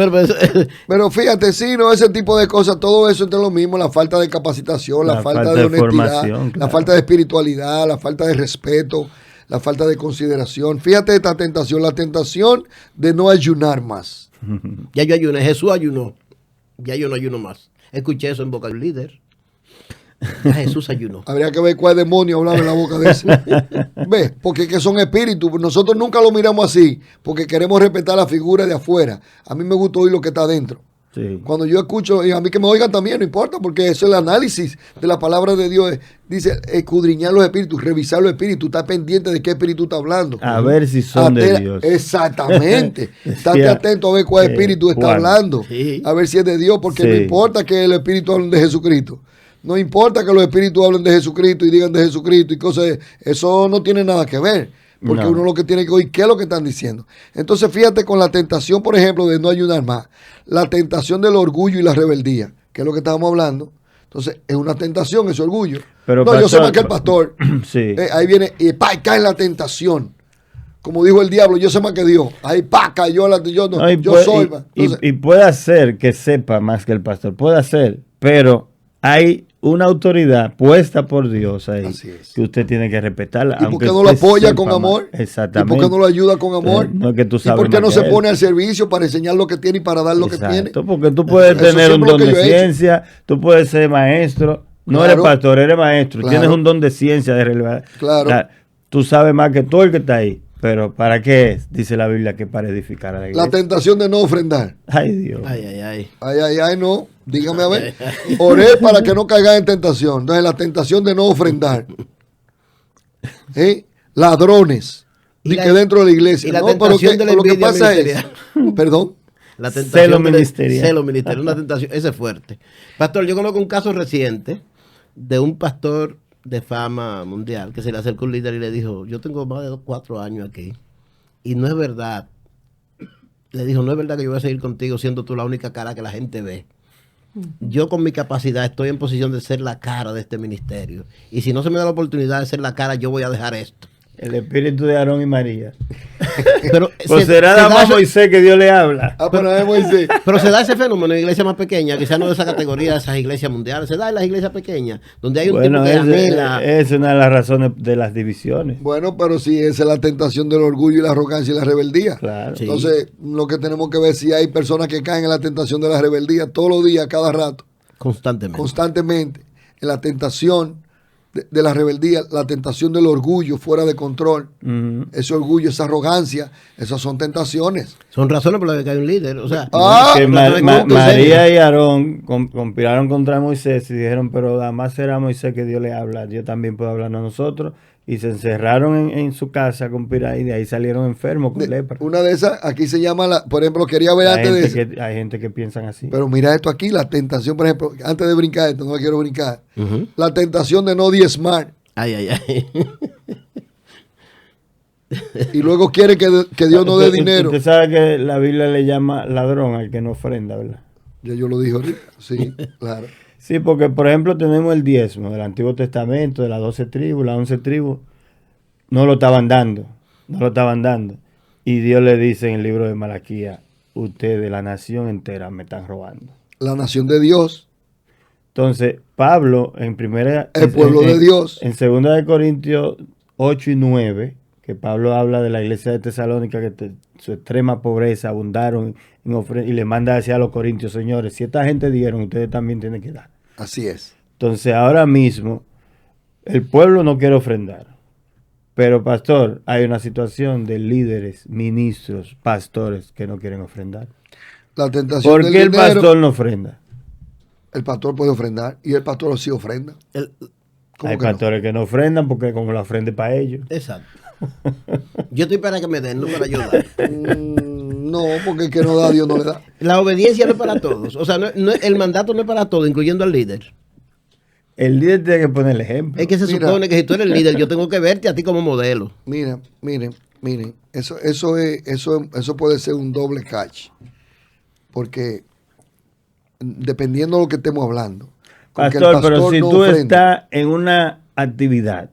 [SPEAKER 2] pero fíjate, sí, no, ese tipo de cosas, todo eso es lo mismo, la falta de capacitación, la falta de honestidad, claro, la falta de espiritualidad, la falta de respeto, la falta de consideración. Fíjate esta tentación, la tentación de no ayunar más.
[SPEAKER 3] Ya yo ayuné, Jesús ayunó, ya yo no ayuno más. Escuché eso en boca del líder. Ya Jesús ayunó.
[SPEAKER 2] Habría que ver cuál demonio hablaba en la boca de ese. ¿Ves? Porque que son espíritus. Nosotros nunca lo miramos así, porque queremos respetar la figura de afuera. A mí me gusta oír lo que está adentro. Sí. Cuando yo escucho, y a mí que me oigan también, no importa, porque eso es el análisis de la palabra de Dios. Dice, escudriñar los espíritus, revisar los espíritus, estar pendiente de qué espíritu está hablando.
[SPEAKER 1] A ver si son de Dios.
[SPEAKER 2] Exactamente. Estate atento a ver cuál espíritu está hablando. Sí. A ver si es de Dios, porque no importa que el espíritu hable de Jesucristo. No importa que los espíritus hablen de Jesucristo y digan de Jesucristo y cosas, eso no tiene nada que ver, porque uno lo que tiene que oír qué es lo que están diciendo. Entonces fíjate con la tentación, por ejemplo, de no ayudar más, la tentación del orgullo y la rebeldía, que es lo que estábamos hablando. Entonces es una tentación ese orgullo. Pero no, pastor, yo sé más que el pastor. Sí. Ahí viene y cae en la tentación. Como dijo el diablo, yo sé más que Dios. Ahí cayó yo soy.
[SPEAKER 1] Y puede ser que sepa más que el pastor, puede ser, pero hay una autoridad puesta por Dios ahí que usted tiene que respetarla.
[SPEAKER 2] ¿Y por qué no lo apoya con amor?
[SPEAKER 1] Exactamente.
[SPEAKER 2] ¿Y por qué no lo ayuda con amor?
[SPEAKER 1] No es que tú sabes.
[SPEAKER 2] ¿Y por qué no se pone al servicio para enseñar lo que tiene y para dar lo que tiene?
[SPEAKER 1] Porque tú puedes tener un don de ciencia, tú puedes ser maestro, no eres pastor, eres maestro, tienes un don de ciencia, de relevancia. Claro. O sea, tú sabes más que todo el que está ahí. Pero ¿para qué es? Dice la Biblia que para edificar a la iglesia.
[SPEAKER 2] La tentación de no ofrendar.
[SPEAKER 1] Ay, Dios.
[SPEAKER 2] Ay, no. Dígame a ver. Oré para que no caiga en tentación. Entonces, la tentación de no ofrendar. Ladrones. Y que dentro de la iglesia.
[SPEAKER 3] Y la tentación de la
[SPEAKER 2] lo que pasa es. Perdón.
[SPEAKER 3] La tentación celo ministerial. Una tentación. Ese es fuerte. Pastor, yo conozco un caso reciente de un pastor de fama mundial que se le acercó un líder y le dijo, yo tengo más de 4 años aquí y no es verdad, le dijo, no es verdad que yo voy a seguir contigo siendo tú la única cara que la gente ve. Yo con mi capacidad estoy en posición de ser la cara de este ministerio y si no se me da la oportunidad de ser la cara, yo voy a dejar esto.
[SPEAKER 1] El espíritu de Aarón y María. Pero pues será nada más Moisés que Dios le habla.
[SPEAKER 3] Pero se da ese fenómeno en iglesias más pequeñas, quizás no de esa categoría de esas iglesias mundiales, se da en las iglesias pequeñas, donde hay un tipo que anhela.
[SPEAKER 1] Es una de las razones de las divisiones.
[SPEAKER 2] Bueno, pero sí, esa es la tentación del orgullo y la arrogancia y la rebeldía.
[SPEAKER 1] Claro.
[SPEAKER 2] Entonces, lo que tenemos que ver si hay personas que caen en la tentación de la rebeldía todos los días, cada rato. Constantemente. En la tentación de la rebeldía, la tentación del orgullo fuera de control, ese orgullo, esa arrogancia, esas son tentaciones.
[SPEAKER 3] Son razones por las que cae un líder. O sea,
[SPEAKER 1] que María y Aarón conspiraron contra Moisés y dijeron, pero además será Moisés que Dios le habla, Dios también puede hablarnos a nosotros. Y se encerraron en su casa a conspirar y de ahí salieron enfermos con lepra.
[SPEAKER 2] Una de esas, aquí se llama, por ejemplo, quería ver antes de eso.
[SPEAKER 1] Hay gente que piensan así.
[SPEAKER 2] Pero mira esto aquí, la tentación, por ejemplo, antes de brincar esto, no me quiero brincar. La tentación de no diezmar. Y luego quiere que Dios no dé dinero.
[SPEAKER 1] Usted sabe que la Biblia le llama ladrón al que no ofrenda, ¿verdad?
[SPEAKER 2] Yo lo dije ahorita, sí, claro.
[SPEAKER 1] Sí, porque por ejemplo tenemos el diezmo del Antiguo Testamento, de las 12 tribus, las 11 tribus, no lo estaban dando. Y Dios le dice en el libro de Malaquías, ustedes, la nación entera, me están robando.
[SPEAKER 2] La nación de Dios.
[SPEAKER 1] Entonces, Pablo, el
[SPEAKER 2] pueblo de Dios.
[SPEAKER 1] En 2 de Corintios 8 y 9, que Pablo habla de la iglesia de Tesalónica, que su extrema pobreza abundaron en y le manda hacia los corintios, señores, si esta gente dieron, ustedes también tienen que dar.
[SPEAKER 2] Así es.
[SPEAKER 1] Entonces, ahora mismo, el pueblo no quiere ofrendar. Pero, pastor, hay una situación de líderes, ministros, pastores que no quieren ofrendar.
[SPEAKER 2] La tentación
[SPEAKER 1] ¿Por qué el pastor no ofrenda?
[SPEAKER 2] El pastor puede ofrendar y el pastor sí ofrenda.
[SPEAKER 1] Hay pastores que no ofrendan porque como la ofrenda para ellos.
[SPEAKER 3] Exacto. Yo estoy para que me den, no para ayudar.
[SPEAKER 2] No, porque el que no da, Dios no le da.
[SPEAKER 3] La obediencia no es para todos. O sea, el mandato no es para todos, incluyendo al líder.
[SPEAKER 1] El líder tiene que poner el ejemplo.
[SPEAKER 3] Es que se supone que si tú eres el líder, yo tengo que verte a ti como modelo.
[SPEAKER 2] Miren. Eso puede ser un doble catch. Porque dependiendo de lo que estemos hablando.
[SPEAKER 1] Pastor, pero si tú estás en una actividad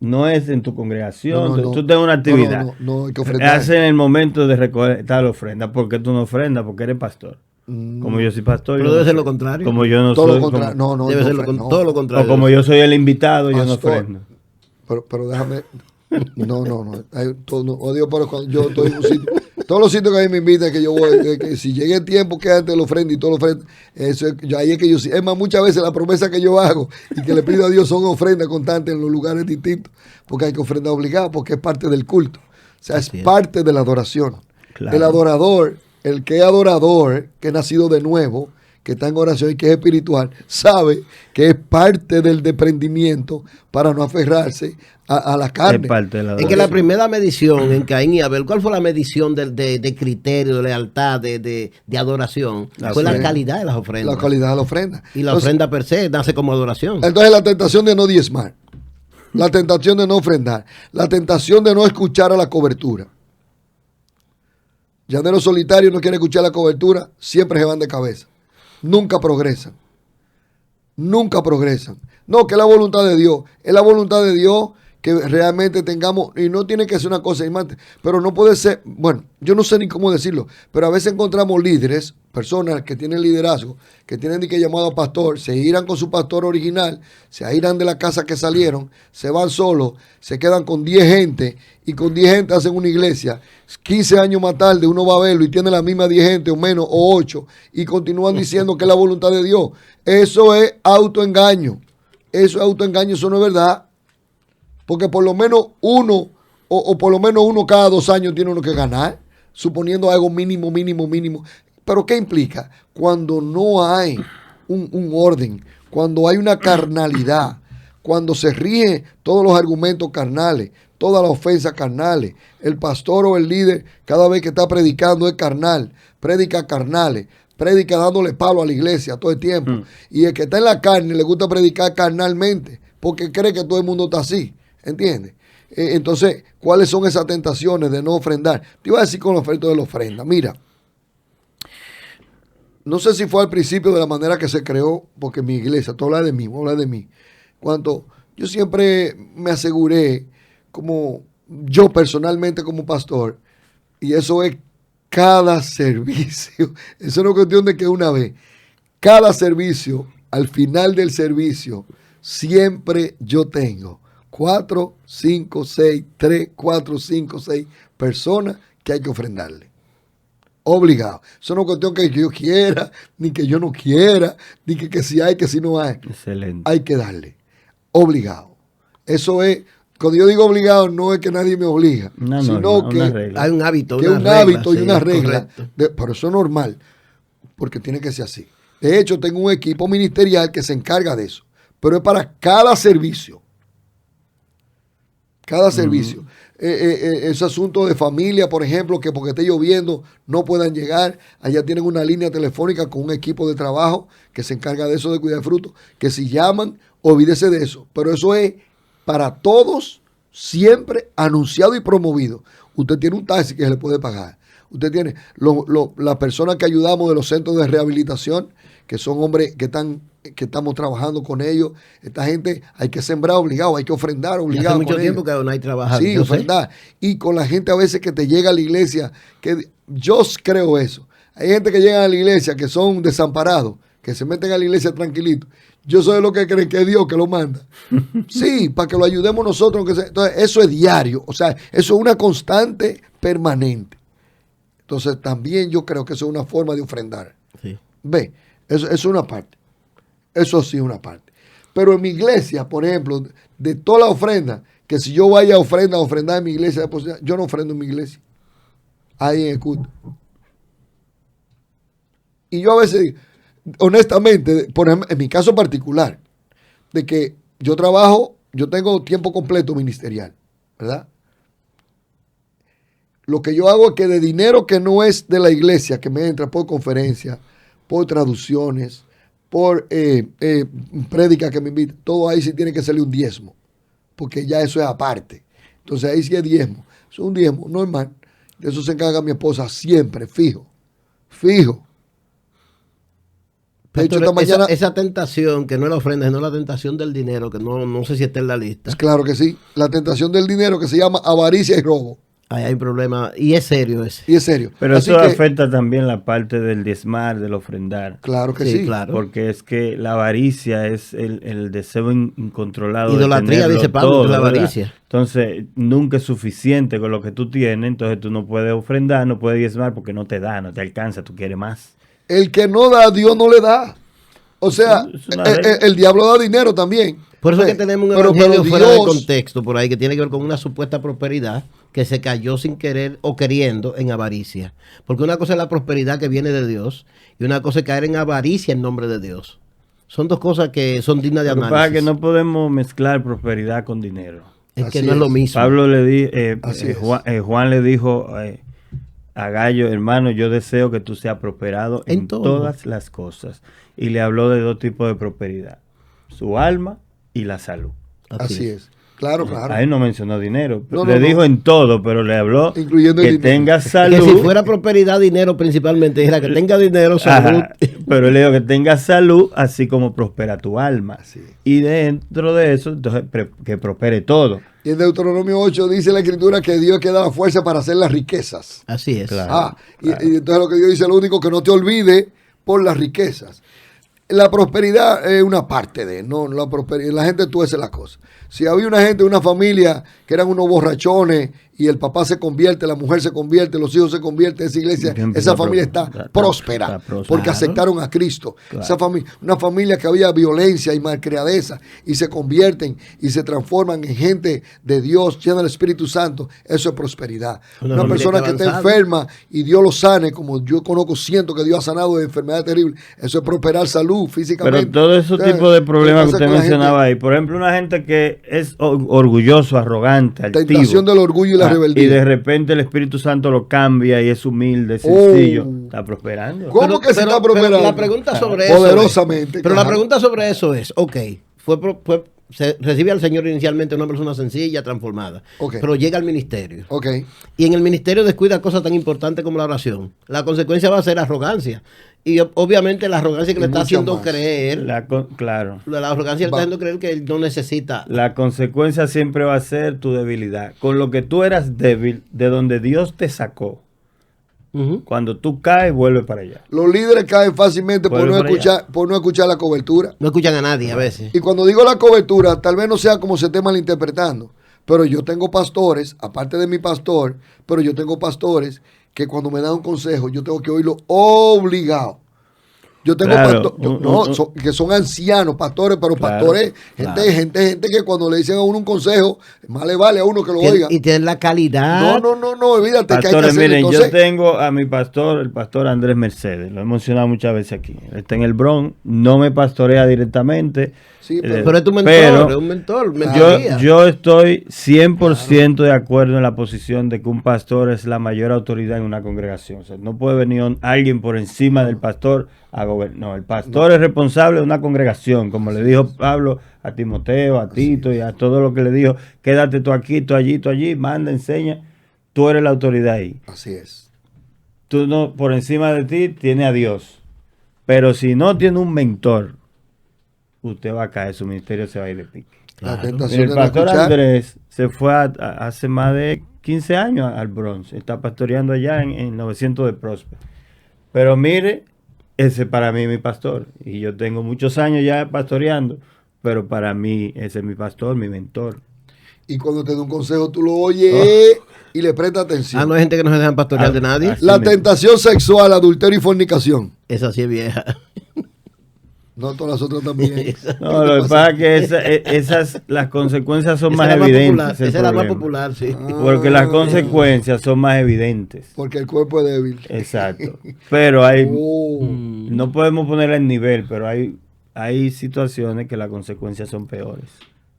[SPEAKER 1] No es en tu congregación. Tú tienes una actividad.
[SPEAKER 2] No, hay que ofrendar.
[SPEAKER 1] Hace en el momento de recolectar la ofrenda. ¿Por qué tú no ofrendas? Porque eres pastor. Como yo soy pastor.
[SPEAKER 3] Pero debe ser lo contrario.
[SPEAKER 1] Como yo no
[SPEAKER 2] todo
[SPEAKER 1] soy.
[SPEAKER 2] Lo contrario.
[SPEAKER 1] Como,
[SPEAKER 3] debe ser todo lo contrario.
[SPEAKER 1] O como yo soy el invitado, pastor, yo no ofrendo.
[SPEAKER 2] Pero déjame. No. Odio, pero cuando yo estoy en un sitio. Todos los sitios que a mí me invitan, que yo voy, que si llegue el tiempo, quédate la ofrenda y todo lo ofrenda. Eso ahí es que yo sí. Es más, muchas veces la promesa que yo hago y que le pido a Dios son ofrendas constantes en los lugares distintos, porque hay que ofrendar obligado, porque es parte del culto. O sea, es parte de la adoración. Claro. El adorador, el que es adorador, que es nacido de nuevo, que está en oración y que es espiritual, sabe que es parte del desprendimiento para no aferrarse a la carne.
[SPEAKER 3] Es que la primera medición en Caín y Abel, ¿cuál fue la medición de criterio, de lealtad, de adoración? Fue la calidad de las ofrendas.
[SPEAKER 2] La calidad de la ofrenda.
[SPEAKER 3] Y la ofrenda per se nace como adoración.
[SPEAKER 2] Entonces la tentación de no diezmar, la tentación de no ofrendar, la tentación de no escuchar a la cobertura. Llaneros solitarios no quieren escuchar la cobertura, siempre se van de cabeza. Nunca progresan. Nunca progresan. No, que es la voluntad de Dios. Es la voluntad de Dios que realmente tengamos, y no tiene que ser una cosa imante, pero no puede ser, bueno, yo no sé ni cómo decirlo, pero a veces encontramos líderes, personas que tienen liderazgo, que tienen que llamado a pastor, se irán con su pastor original, se irán de la casa que salieron, se van solos, se quedan con 10 gente, y con 10 gente hacen una iglesia. 15 años más tarde uno va a verlo y tiene la misma 10 gente o menos o 8 y continúan diciendo que es la voluntad de Dios. Eso es autoengaño. Eso es autoengaño, eso no es verdad. Porque por lo menos uno o por lo menos uno cada 2 años tiene uno que ganar, suponiendo algo mínimo. Pero ¿qué implica? Cuando no hay un orden, cuando hay una carnalidad, cuando se ríe todos los argumentos carnales, todas las ofensas carnales, el pastor o el líder cada vez que está predicando es carnal, predica carnales, predica dándole palo a la iglesia todo el tiempo. Y el que está en la carne le gusta predicar carnalmente, porque cree que todo el mundo está así, ¿entiendes? Entonces, ¿cuáles son esas tentaciones de no ofrendar? Te iba a decir con la oferta de la ofrenda. Mira, no sé si fue al principio de la manera que se creó, porque mi iglesia, tú hablas de mí, voy a hablar de mí. Cuando yo siempre me aseguré, como yo personalmente como pastor, y eso es cada servicio, eso no es cuestión de que una vez, cada servicio, al final del servicio, siempre yo tengo 4, 5, 6, 3, 4, 5, 6 personas que hay que ofrendarle. Obligado. Eso no es cuestión que yo quiera, ni que yo no quiera, ni que si hay, que si no hay.
[SPEAKER 1] Excelente.
[SPEAKER 2] Hay que darle. Obligado. Eso es, cuando yo digo obligado, no es que nadie me obliga, sino que
[SPEAKER 3] hay un hábito,
[SPEAKER 2] que un hábito y una regla. Pero eso es normal, porque tiene que ser así. De hecho, tengo un equipo ministerial que se encarga de eso, pero es para cada servicio. Cada servicio. Ese asunto de familia, por ejemplo, que porque esté lloviendo no puedan llegar. Allá tienen una línea telefónica con un equipo de trabajo que se encarga de eso, de cuidar frutos. Que si llaman, olvídese de eso. Pero eso es para todos, siempre anunciado y promovido. Usted tiene un taxi que se le puede pagar. Usted tiene las personas que ayudamos de los centros de rehabilitación, que son hombres que estamos trabajando con ellos. Esta gente hay que sembrar obligado, hay que ofrendar obligado.
[SPEAKER 3] Hace mucho tiempo que no hay trabajo.
[SPEAKER 2] Sí, ofrendar. Y con la gente a veces que te llega a la iglesia, que yo creo eso. Hay gente que llega a la iglesia que son desamparados, que se meten a la iglesia tranquilitos. Yo soy de los que creen que es Dios que lo manda. Sí, para que lo ayudemos nosotros. Entonces, eso es diario. O sea, eso es una constante permanente. Entonces, también yo creo que eso es una forma de ofrendar.
[SPEAKER 3] Sí.
[SPEAKER 2] Ve, eso es una parte. Eso sí es una parte. Pero en mi iglesia, por ejemplo, de toda la ofrenda, que si yo vaya a ofrendar en mi iglesia, yo no ofrendo en mi iglesia. Ahí en el culto. Y yo a veces, honestamente, por ejemplo, en mi caso particular, de que yo trabajo, yo tengo tiempo completo ministerial, ¿verdad? Lo que yo hago es que de dinero que no es de la iglesia, que me entra por conferencias, por traducciones, por prédica que me invita, todo ahí sí tiene que salir un diezmo, porque ya eso es aparte. Entonces ahí sí es diezmo. Eso es un diezmo normal. De eso se encarga mi esposa siempre, fijo. De hecho, esta mañana,
[SPEAKER 3] esa tentación, que no es la ofrenda, sino la tentación del dinero, que no sé si está en la lista.
[SPEAKER 2] Claro que sí. La tentación del dinero, que se llama avaricia y robo.
[SPEAKER 3] Ahí hay un problema, y es serio ese.
[SPEAKER 2] Y es serio.
[SPEAKER 1] Pero así eso afecta también la parte del diezmar, del ofrendar.
[SPEAKER 2] Claro que sí.
[SPEAKER 3] Claro.
[SPEAKER 1] Porque es que la avaricia es el deseo incontrolado.
[SPEAKER 3] Idolatría, dice Pablo, la avaricia.
[SPEAKER 1] Entonces, nunca es suficiente con lo que tú tienes, entonces tú no puedes ofrendar, no puedes diezmar porque no te da, no te alcanza, tú quieres más.
[SPEAKER 2] El que no da, Dios no le da. O sea, el diablo da dinero también.
[SPEAKER 3] Por eso es que tenemos un evangelio fuera de contexto por ahí que tiene que ver con una supuesta prosperidad que se cayó sin querer o queriendo en avaricia. Porque una cosa es la prosperidad que viene de Dios y una cosa es caer en avaricia en nombre de Dios. Son dos cosas que son dignas de análisis.
[SPEAKER 1] Para que no podemos mezclar prosperidad con dinero.
[SPEAKER 3] Es que no es lo mismo.
[SPEAKER 1] Pablo le dijo, Juan le dijo a Gallo, hermano, yo deseo que tú seas prosperado en todas las cosas. Y le habló de dos tipos de prosperidad: su alma y la salud.
[SPEAKER 2] Así es. Claro, claro.
[SPEAKER 1] Ahí no mencionó dinero. Le dijo en todo, pero le habló
[SPEAKER 2] incluyendo
[SPEAKER 1] que tenga salud.
[SPEAKER 3] Que si fuera prosperidad, dinero principalmente, dijera que tenga dinero, salud.
[SPEAKER 1] Ajá, pero le dijo que tenga salud, así como prospera tu alma.
[SPEAKER 2] Así.
[SPEAKER 1] Y dentro de eso, entonces, que prospere todo.
[SPEAKER 2] Y en Deuteronomio 8 dice la Escritura que Dios que da fuerza para hacer las riquezas.
[SPEAKER 3] Así es.
[SPEAKER 1] Claro,
[SPEAKER 2] claro. Y entonces lo que Dios dice, lo único que no te olvide por las riquezas. La prosperidad es una parte de, no la prosperidad, la gente tuerce las cosas. Si había una gente, una familia que eran unos borrachones y el papá se convierte, la mujer se convierte, los hijos se convierten, esa iglesia, esa familia está próspera porque aceptaron a Cristo. Claro. Esa familia, una familia que había violencia y malcriadeza y se convierten y se transforman en gente de Dios, llena del Espíritu Santo, eso es prosperidad. Una persona que está enferma y Dios lo sane, como yo conozco, siento que Dios ha sanado de enfermedades terribles, eso es prosperar salud físicamente.
[SPEAKER 1] Pero todo ese tipo de problemas que usted mencionaba ahí, por ejemplo, una gente que es orgulloso, arrogante, altivo.
[SPEAKER 2] Tentación del orgullo y la rebeldía.
[SPEAKER 1] Y de repente el Espíritu Santo lo cambia y es humilde, sencillo. Está prosperando.
[SPEAKER 2] ¿Cómo que se está prosperando?
[SPEAKER 3] La pregunta sobre eso
[SPEAKER 2] poderosamente.
[SPEAKER 3] Pero la pregunta sobre eso es, ok, se recibe al Señor inicialmente una persona sencilla, transformada. Pero llega al ministerio. Y en el ministerio descuida cosas tan importantes como la oración. La consecuencia va a ser arrogancia. Y obviamente la arrogancia que le está haciendo creer.
[SPEAKER 1] Claro.
[SPEAKER 3] La arrogancia le está haciendo creer que él no necesita.
[SPEAKER 1] La consecuencia siempre va a ser tu debilidad. Con lo que tú eras débil, de donde Dios te sacó. Cuando tú caes, vuelve para allá.
[SPEAKER 2] Los líderes caen fácilmente por no escuchar la cobertura.
[SPEAKER 3] No escuchan a nadie a veces.
[SPEAKER 2] Y cuando digo la cobertura, tal vez no sea como se esté malinterpretando. Pero yo tengo pastores, aparte de mi pastor, pero yo tengo pastores que cuando me dan un consejo, yo tengo que oírlo obligado. Yo tengo pastores, que son ancianos, pastores, pero pastores, gente que cuando le dicen a uno un consejo, más le vale a uno que lo oiga.
[SPEAKER 3] Y tienen la calidad.
[SPEAKER 2] No, olvídate.
[SPEAKER 1] Pastores, que hay que hacer. Miren, yo tengo a mi pastor, el pastor Andrés Mercedes, lo he mencionado muchas veces aquí. Él está en el Bronx, no me pastorea directamente.
[SPEAKER 2] Sí,
[SPEAKER 3] pero es tu mentor, es un mentor.
[SPEAKER 1] Yo estoy 100% de acuerdo en la posición de que un pastor es la mayor autoridad en una congregación. O sea, no puede venir alguien por encima del pastor a gobernar. No, el pastor es responsable de una congregación, como le dijo Pablo a Timoteo, a Tito y a todo lo que le dijo. Quédate tú aquí, tú allí, manda, enseña. Tú eres la autoridad ahí.
[SPEAKER 2] Así es.
[SPEAKER 1] Tú no, por encima de ti tiene a Dios. Pero si no tiene un mentor, usted va a caer, su ministerio se va a ir de pique.
[SPEAKER 2] Claro.
[SPEAKER 1] El pastor Andrés se fue hace más de 15 años al Bronx. Está pastoreando allá en 900 de Prosper. Pero mire, ese para mí es mi pastor. Y yo tengo muchos años ya pastoreando, pero para mí ese es mi pastor, mi mentor.
[SPEAKER 2] Y cuando te da un consejo, tú lo oyes y le prestas atención.
[SPEAKER 3] No hay gente que no se dejan pastorear de nadie.
[SPEAKER 2] La tentación sexual, adulterio y fornicación.
[SPEAKER 3] Esa sí es vieja.
[SPEAKER 2] No, todas las otras también.
[SPEAKER 1] No, lo que pasa es que las consecuencias son más evidentes.
[SPEAKER 3] Esa es la más popular, sí.
[SPEAKER 1] Porque las consecuencias son más evidentes.
[SPEAKER 2] Porque el cuerpo es débil.
[SPEAKER 1] Exacto. Pero hay, no podemos ponerla en nivel, pero hay situaciones que las consecuencias son peores.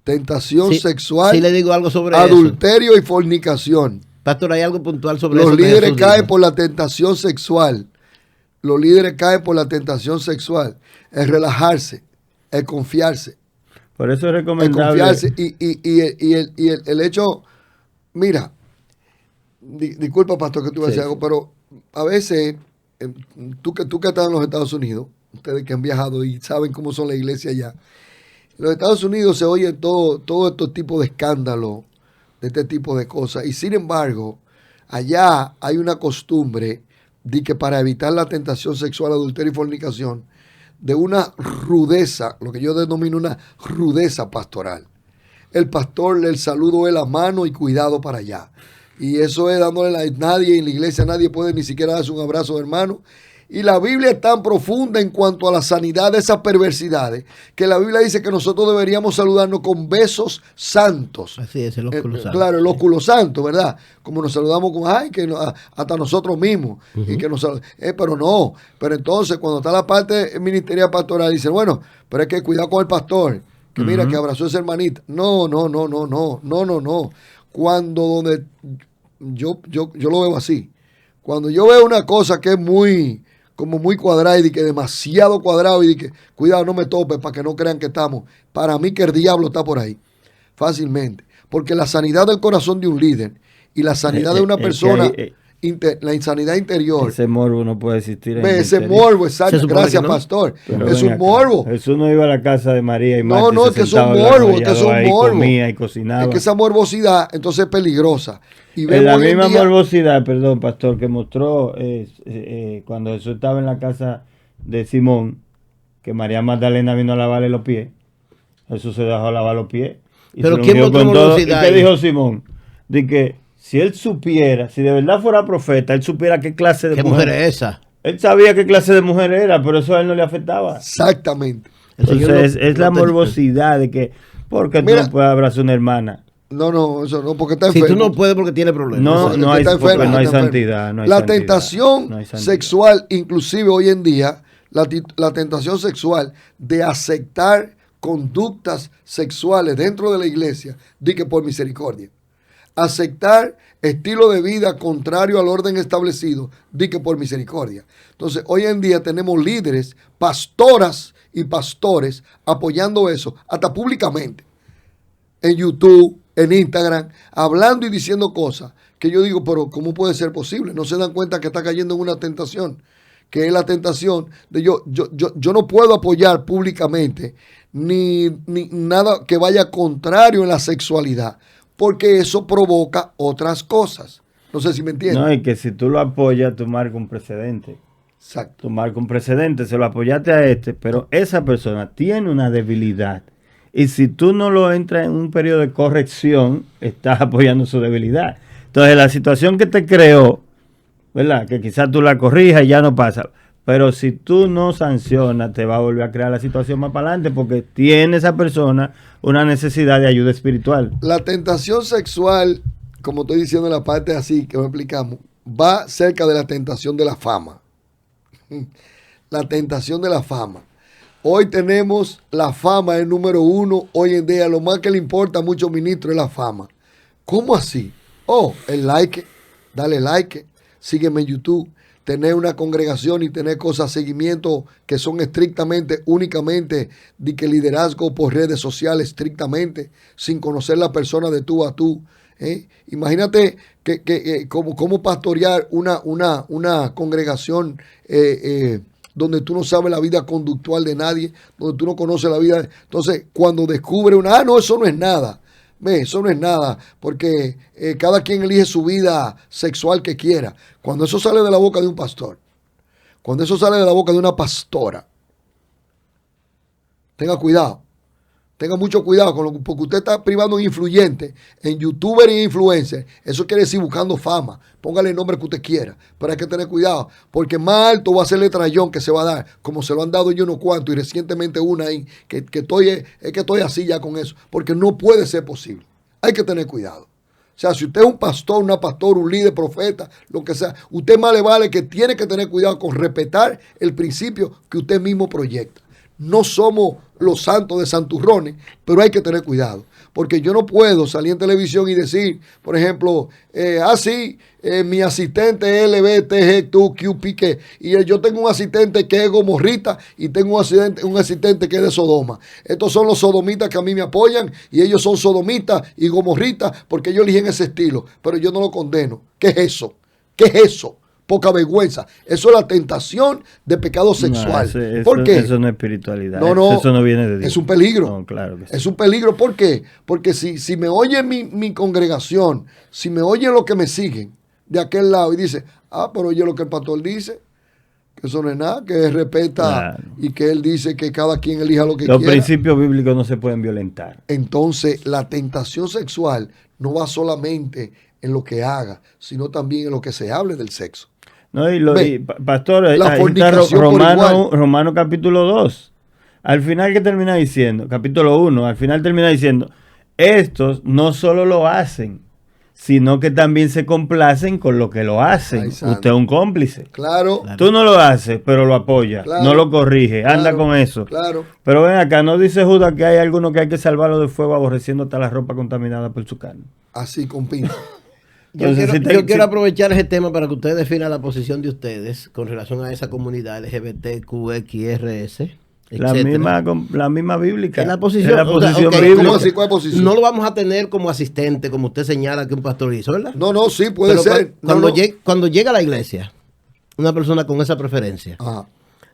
[SPEAKER 2] Tentación sexual,
[SPEAKER 3] sí le digo algo sobre
[SPEAKER 2] adulterio
[SPEAKER 3] eso.
[SPEAKER 2] Y fornicación.
[SPEAKER 3] Pastor, ¿hay algo puntual sobre eso?
[SPEAKER 2] Los líderes caen por la tentación sexual. Los líderes caen por la tentación sexual. El relajarse, el confiarse.
[SPEAKER 1] Por eso es recomendable.
[SPEAKER 2] El confiarse y el hecho, mira, disculpa pastor que tú vas a decir algo, pero a veces, tú que estás en los Estados Unidos, ustedes que han viajado y saben cómo son las iglesias allá. En los Estados Unidos se oye todo este tipo de escándalo, de este tipo de cosas. Y sin embargo, allá hay una costumbre de que para evitar la tentación sexual, adulterio y fornicación, de una rudeza, lo que yo denomino una rudeza pastoral. El pastor, el saludo es la mano y cuidado para allá. Y eso es dándole a nadie en la iglesia, nadie puede ni siquiera darse un abrazo de hermano. Y la Biblia es tan profunda en cuanto a la sanidad de esas perversidades, que la Biblia dice que nosotros deberíamos saludarnos con besos santos.
[SPEAKER 3] Así es, el ósculo santo.
[SPEAKER 2] Claro, el ósculo santo, ¿verdad? Como nos saludamos con, hasta nosotros mismos. Y que pero no, pero entonces cuando está la parte ministerial pastoral, dicen, bueno, pero es que cuidado con el pastor, que mira, que abrazó a esa hermanita. No. Donde yo lo veo así. Cuando yo veo una cosa que es muy cuadrada y que demasiado cuadrado y que cuidado no me tope para que no crean que estamos, para mí que el diablo está por ahí, fácilmente. Porque la sanidad del corazón de un líder y la sanidad de una persona, la insanidad interior.
[SPEAKER 1] Ese morbo no puede existir.
[SPEAKER 2] Ese morbo, exacto. Gracias, no, pastor.
[SPEAKER 1] Pero
[SPEAKER 2] es un morbo.
[SPEAKER 1] Jesús no iba a la casa de María y Marta.
[SPEAKER 2] No, es que es un morbo, es que es un morbo.
[SPEAKER 1] Comía y cocinaba.
[SPEAKER 2] Es que esa morbosidad entonces es peligrosa.
[SPEAKER 1] Y la misma morbosidad, perdón, pastor, que mostró cuando Jesús estaba en la casa de Simón, que María Magdalena vino a lavarle los pies. Jesús se dejó lavar los pies. Y
[SPEAKER 3] pero ¿quién mostró morbosidad?
[SPEAKER 1] ¿Y qué dijo Simón? De que si él supiera, si de verdad fuera profeta, él supiera qué clase de
[SPEAKER 3] mujer es esa.
[SPEAKER 1] Él sabía qué clase de mujer era, pero eso a él no le afectaba.
[SPEAKER 2] Exactamente.
[SPEAKER 1] Entonces es la morbosidad de que, porque tú no puedes abrazar a una hermana.
[SPEAKER 2] No, eso no, porque está enfermo.
[SPEAKER 3] Si tú no puedes porque tiene problemas.
[SPEAKER 1] No hay santidad.
[SPEAKER 2] La tentación sexual, inclusive hoy en día, la tentación sexual de aceptar conductas sexuales dentro de la iglesia, di que por misericordia. Aceptar estilo de vida contrario al orden establecido, di que por misericordia. Entonces, hoy en día tenemos líderes, pastoras y pastores apoyando eso, hasta públicamente, en YouTube, en Instagram, hablando y diciendo cosas que yo digo, pero ¿cómo puede ser posible? No se dan cuenta que está cayendo en una tentación, que es la tentación de yo no puedo apoyar públicamente ni nada que vaya contrario en la sexualidad, porque eso provoca otras cosas. No sé si me entiendes.
[SPEAKER 1] No, y que si tú lo apoyas, tú marcas un precedente.
[SPEAKER 2] Exacto.
[SPEAKER 1] Tú marcas un precedente, se lo apoyaste a pero esa persona tiene una debilidad. Y si tú no lo entras en un periodo de corrección, estás apoyando su debilidad. Entonces, la situación que te creó, ¿verdad? Que quizás tú la corrijas y ya no pasa. Pero si tú no sancionas, te va a volver a crear la situación más para adelante porque tiene esa persona una necesidad de ayuda espiritual.
[SPEAKER 2] La tentación sexual, como estoy diciendo en la parte así que me explicamos, va cerca de la tentación de la fama. La tentación de la fama. Hoy tenemos la fama, el número uno. Hoy en día lo más que le importa a muchos ministros es la fama. ¿Cómo así? El like, dale like, sígueme en YouTube. Tener una congregación y tener cosas, seguimiento que son estrictamente, únicamente, de que liderazgo por redes sociales, estrictamente, sin conocer la persona de tú a tú. Imagínate cómo pastorear una congregación donde tú no sabes la vida conductual de nadie, donde tú no conoces la vida. Entonces, cuando descubre no, eso no es nada. Eso no es nada, porque cada quien elige su vida sexual que quiera. Cuando eso sale de la boca de un pastor, cuando eso sale de la boca de una pastora, tenga cuidado. Tenga mucho cuidado porque usted está privando a un influyente, en youtuber y influencer. Eso quiere decir buscando fama. Póngale el nombre que usted quiera. Pero hay que tener cuidado, porque más alto va a ser el trayón que se va a dar, como se lo han dado yo unos cuantos y recientemente una ahí, que estoy así ya con eso, porque no puede ser posible. Hay que tener cuidado. O sea, si usted es un pastor, una pastora, un líder, profeta, lo que sea, usted más le vale que tiene que tener cuidado con respetar el principio que usted mismo proyecta. No somos los santos de santurrones, pero hay que tener cuidado. Porque yo no puedo salir en televisión y decir, por ejemplo, mi asistente es LBTGQP, y yo tengo un asistente que es gomorrita y tengo un asistente que es de Sodoma. Estos son los sodomitas que a mí me apoyan y ellos son sodomitas y gomorritas porque ellos eligen ese estilo, pero yo no lo condeno. ¿Qué es eso? ¿Qué es eso? poca vergüenza. Eso es la tentación de pecado sexual. ¿Por qué?
[SPEAKER 1] Eso no es espiritualidad.
[SPEAKER 2] No,
[SPEAKER 1] eso no viene de Dios.
[SPEAKER 2] Es un peligro.
[SPEAKER 1] No, claro que sí.
[SPEAKER 2] Es un peligro. ¿Por qué? Porque si me oye mi congregación, si me oyen los que me siguen de aquel lado y dice, pero oye lo que el pastor dice, que eso no es nada, que él respeta y que él dice que cada quien elija lo que quiera.
[SPEAKER 1] Los principios bíblicos no se pueden violentar.
[SPEAKER 2] Entonces, la tentación sexual no va solamente en lo que haga, sino también en lo que se hable del sexo.
[SPEAKER 1] No, pastor,
[SPEAKER 2] la
[SPEAKER 1] ahí está Romano capítulo 2. Al final, ¿qué termina diciendo? Capítulo 1, al final termina diciendo, estos no solo lo hacen, sino que también se complacen con lo que lo hacen. Usted es un cómplice.
[SPEAKER 2] Claro.
[SPEAKER 1] Tú no lo haces, pero lo apoyas. Claro. No lo corrige. Anda con eso.
[SPEAKER 2] Claro.
[SPEAKER 1] Pero ven acá, ¿no dice Judas que hay algunos que hay que salvarlo del fuego aborreciendo hasta la ropa contaminada por su carne?
[SPEAKER 2] Así, con pinta.
[SPEAKER 3] Yo quiero aprovechar ese tema para que ustedes definan la posición de ustedes con relación a esa comunidad LGBTQXRS.
[SPEAKER 1] La misma bíblica.
[SPEAKER 3] En la posición,
[SPEAKER 1] bíblica.
[SPEAKER 2] ¿Cómo así? ¿Cuál posición?
[SPEAKER 3] No lo vamos a tener como asistente, como usted señala que un pastor hizo, ¿verdad?
[SPEAKER 2] No, sí, puede ser.
[SPEAKER 3] Cuando llega a la iglesia, una persona con esa preferencia,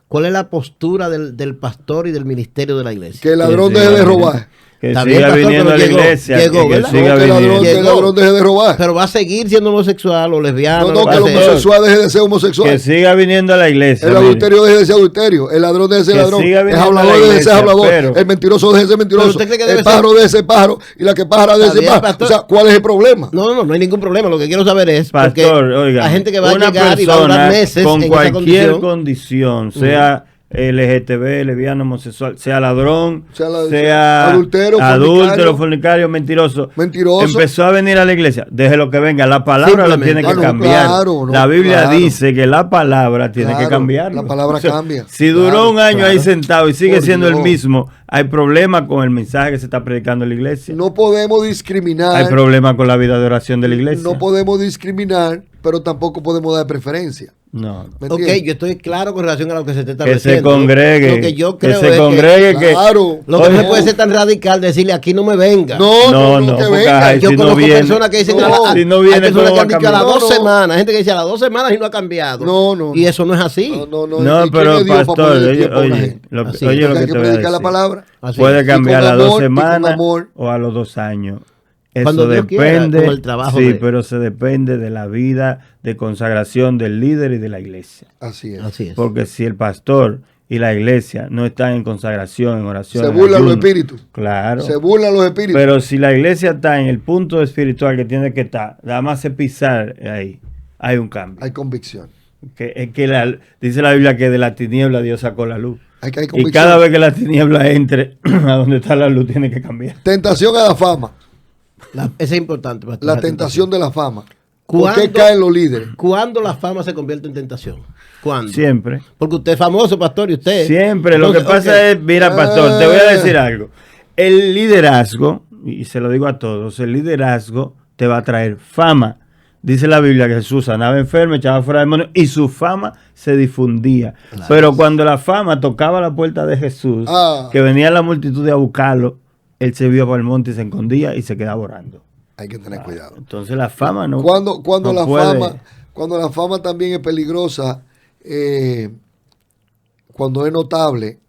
[SPEAKER 3] ¿cuál es la postura del pastor y del ministerio de la iglesia?
[SPEAKER 2] Que el ladrón deje de robar.
[SPEAKER 1] Que siga viniendo a la iglesia. Que
[SPEAKER 2] el ladrón deje de robar.
[SPEAKER 3] Pero va a seguir siendo homosexual o lesbiano.
[SPEAKER 2] No, que el homosexual deje de ser homosexual.
[SPEAKER 1] Que siga viniendo a la iglesia.
[SPEAKER 2] El adulterio deje de ser adulterio. El ladrón deje de ser ladrón. El hablador deje de ser hablador. El mentiroso deje de ser mentiroso. El pájaro deje de ser pájaro. Y la que pájara deje de ser pájaro. O sea, ¿cuál es el problema?
[SPEAKER 3] No hay ningún problema. Lo que quiero saber es,
[SPEAKER 1] pastor, oiga,
[SPEAKER 3] hay gente que va a llegar y va a durar meses
[SPEAKER 1] con cualquier condición, sea LGTB, lesbiano, homosexual, sea ladrón, sea adúltero, fornicario, mentiroso. Empezó a venir a la iglesia. Deje lo que venga. La palabra la tiene que cambiar. La Biblia dice que la palabra tiene que cambiar.
[SPEAKER 2] La palabra cambia.
[SPEAKER 1] Si duró un año ahí sentado y sigue siendo el mismo, hay problema con el mensaje que se está predicando en la iglesia.
[SPEAKER 2] No podemos discriminar.
[SPEAKER 1] Hay problema con la vida de oración de la iglesia.
[SPEAKER 2] No podemos discriminar, pero tampoco podemos dar preferencia.
[SPEAKER 1] No.
[SPEAKER 3] Ok, yo estoy claro con relación a lo que se te está diciendo.
[SPEAKER 1] Que se congregue.
[SPEAKER 3] Lo que yo creo
[SPEAKER 1] que se congregue.
[SPEAKER 2] Claro.
[SPEAKER 3] Lo que no puede ser tan radical decirle aquí no me venga.
[SPEAKER 2] No,
[SPEAKER 3] que venga. Yo conozco personas que dicen
[SPEAKER 1] si no viene,
[SPEAKER 3] hay personas que han dicho a las 2 semanas. Hay gente que dice a las 2 semanas y no ha cambiado.
[SPEAKER 2] No.
[SPEAKER 3] Y eso no es así.
[SPEAKER 1] No, pero pastor, oye lo que te voy a decir.
[SPEAKER 2] La palabra.
[SPEAKER 1] Puede cambiar a las 2 semanas o a los 2 años. Eso depende, pero se depende de la vida de consagración del líder y de la iglesia.
[SPEAKER 2] Así es.
[SPEAKER 1] Porque si el pastor y la iglesia no están en consagración, en oración,
[SPEAKER 2] se burlan los espíritus.
[SPEAKER 1] Claro.
[SPEAKER 2] Se burlan los espíritus.
[SPEAKER 1] Pero si la iglesia está en el punto espiritual que tiene que estar, nada más se pisar ahí, hay un cambio.
[SPEAKER 2] Hay convicción.
[SPEAKER 1] Dice la Biblia que de la tiniebla Dios sacó la luz.
[SPEAKER 2] Hay
[SPEAKER 1] y cada vez que la tiniebla entre a donde está la luz tiene que cambiar.
[SPEAKER 2] Tentación a la fama.
[SPEAKER 3] Eso es importante.
[SPEAKER 2] La tentación de la fama. ¿Por qué caen los líderes?
[SPEAKER 3] ¿Cuándo la fama se convierte en tentación? ¿Cuándo?
[SPEAKER 1] Siempre.
[SPEAKER 3] Porque usted es famoso, pastor, y usted.
[SPEAKER 1] Siempre. Lo que pasa es, mira, pastor, te voy a decir algo. El liderazgo, y se lo digo a todos, el liderazgo te va a traer fama. Dice la Biblia que Jesús sanaba enfermos, echaba fuera demonios y su fama se difundía. Claro. Pero cuando la fama tocaba la puerta de Jesús, que venía la multitud a buscarlo, él se vio por el monte y se escondía y se quedaba orando.
[SPEAKER 2] Hay que tener cuidado.
[SPEAKER 1] Entonces la fama no.
[SPEAKER 2] Cuando la fama también es peligrosa, cuando es notable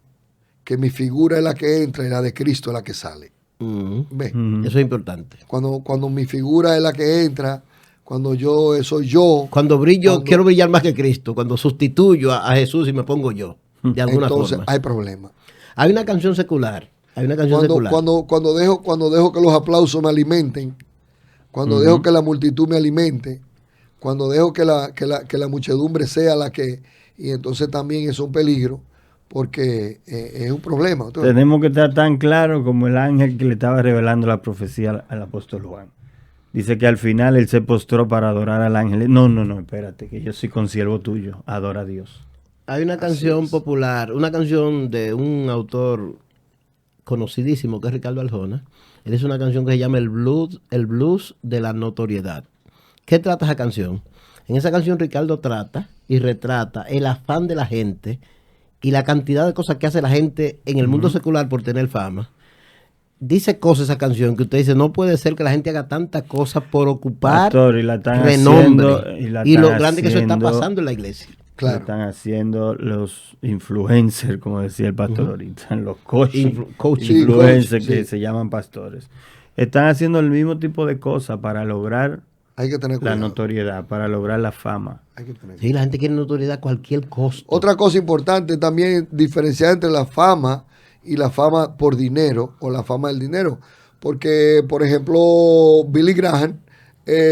[SPEAKER 2] que mi figura es la que entra y la de Cristo es la que sale.
[SPEAKER 3] Eso es importante.
[SPEAKER 2] Cuando mi figura es la que entra, cuando yo soy yo.
[SPEAKER 3] Cuando brillo, quiero brillar más que Cristo. Cuando sustituyo a Jesús y me pongo yo, de alguna forma.
[SPEAKER 2] Entonces hay problema.
[SPEAKER 3] Hay una canción secular.
[SPEAKER 2] Cuando dejo que los aplausos me alimenten, cuando dejo que la multitud me alimente, cuando dejo que la muchedumbre sea la que... Y entonces también es un peligro, porque es un problema.
[SPEAKER 1] Tenemos que estar tan claros como el ángel que le estaba revelando la profecía al apóstol Juan. Dice que al final él se postró para adorar al ángel. No, espérate, que yo soy consiervo tuyo, adora a Dios.
[SPEAKER 3] Hay una canción popular, una canción de un autor conocidísimo que es Ricardo Arjona. Él hizo una canción que se llama el blues de la notoriedad. ¿Qué trata esa canción? En esa canción Ricardo trata y retrata el afán de la gente y la cantidad de cosas que hace la gente en el mundo secular por tener fama. dice cosas esa canción que usted dice, no puede ser que la gente haga tantas cosas por ocupar
[SPEAKER 1] Pastor, y la están
[SPEAKER 3] renombre
[SPEAKER 1] haciendo,
[SPEAKER 3] y lo grande que eso está pasando en la iglesia.
[SPEAKER 1] Claro. Lo están haciendo los influencers, como decía el pastor ahorita, los influencers que se llaman pastores. Están haciendo el mismo tipo de cosas para lograr la notoriedad, para lograr la fama.
[SPEAKER 3] Sí, la gente quiere notoriedad a cualquier costo.
[SPEAKER 2] Otra cosa importante también, diferenciar entre la fama y la fama por dinero o la fama del dinero. Porque, por ejemplo, Billy Graham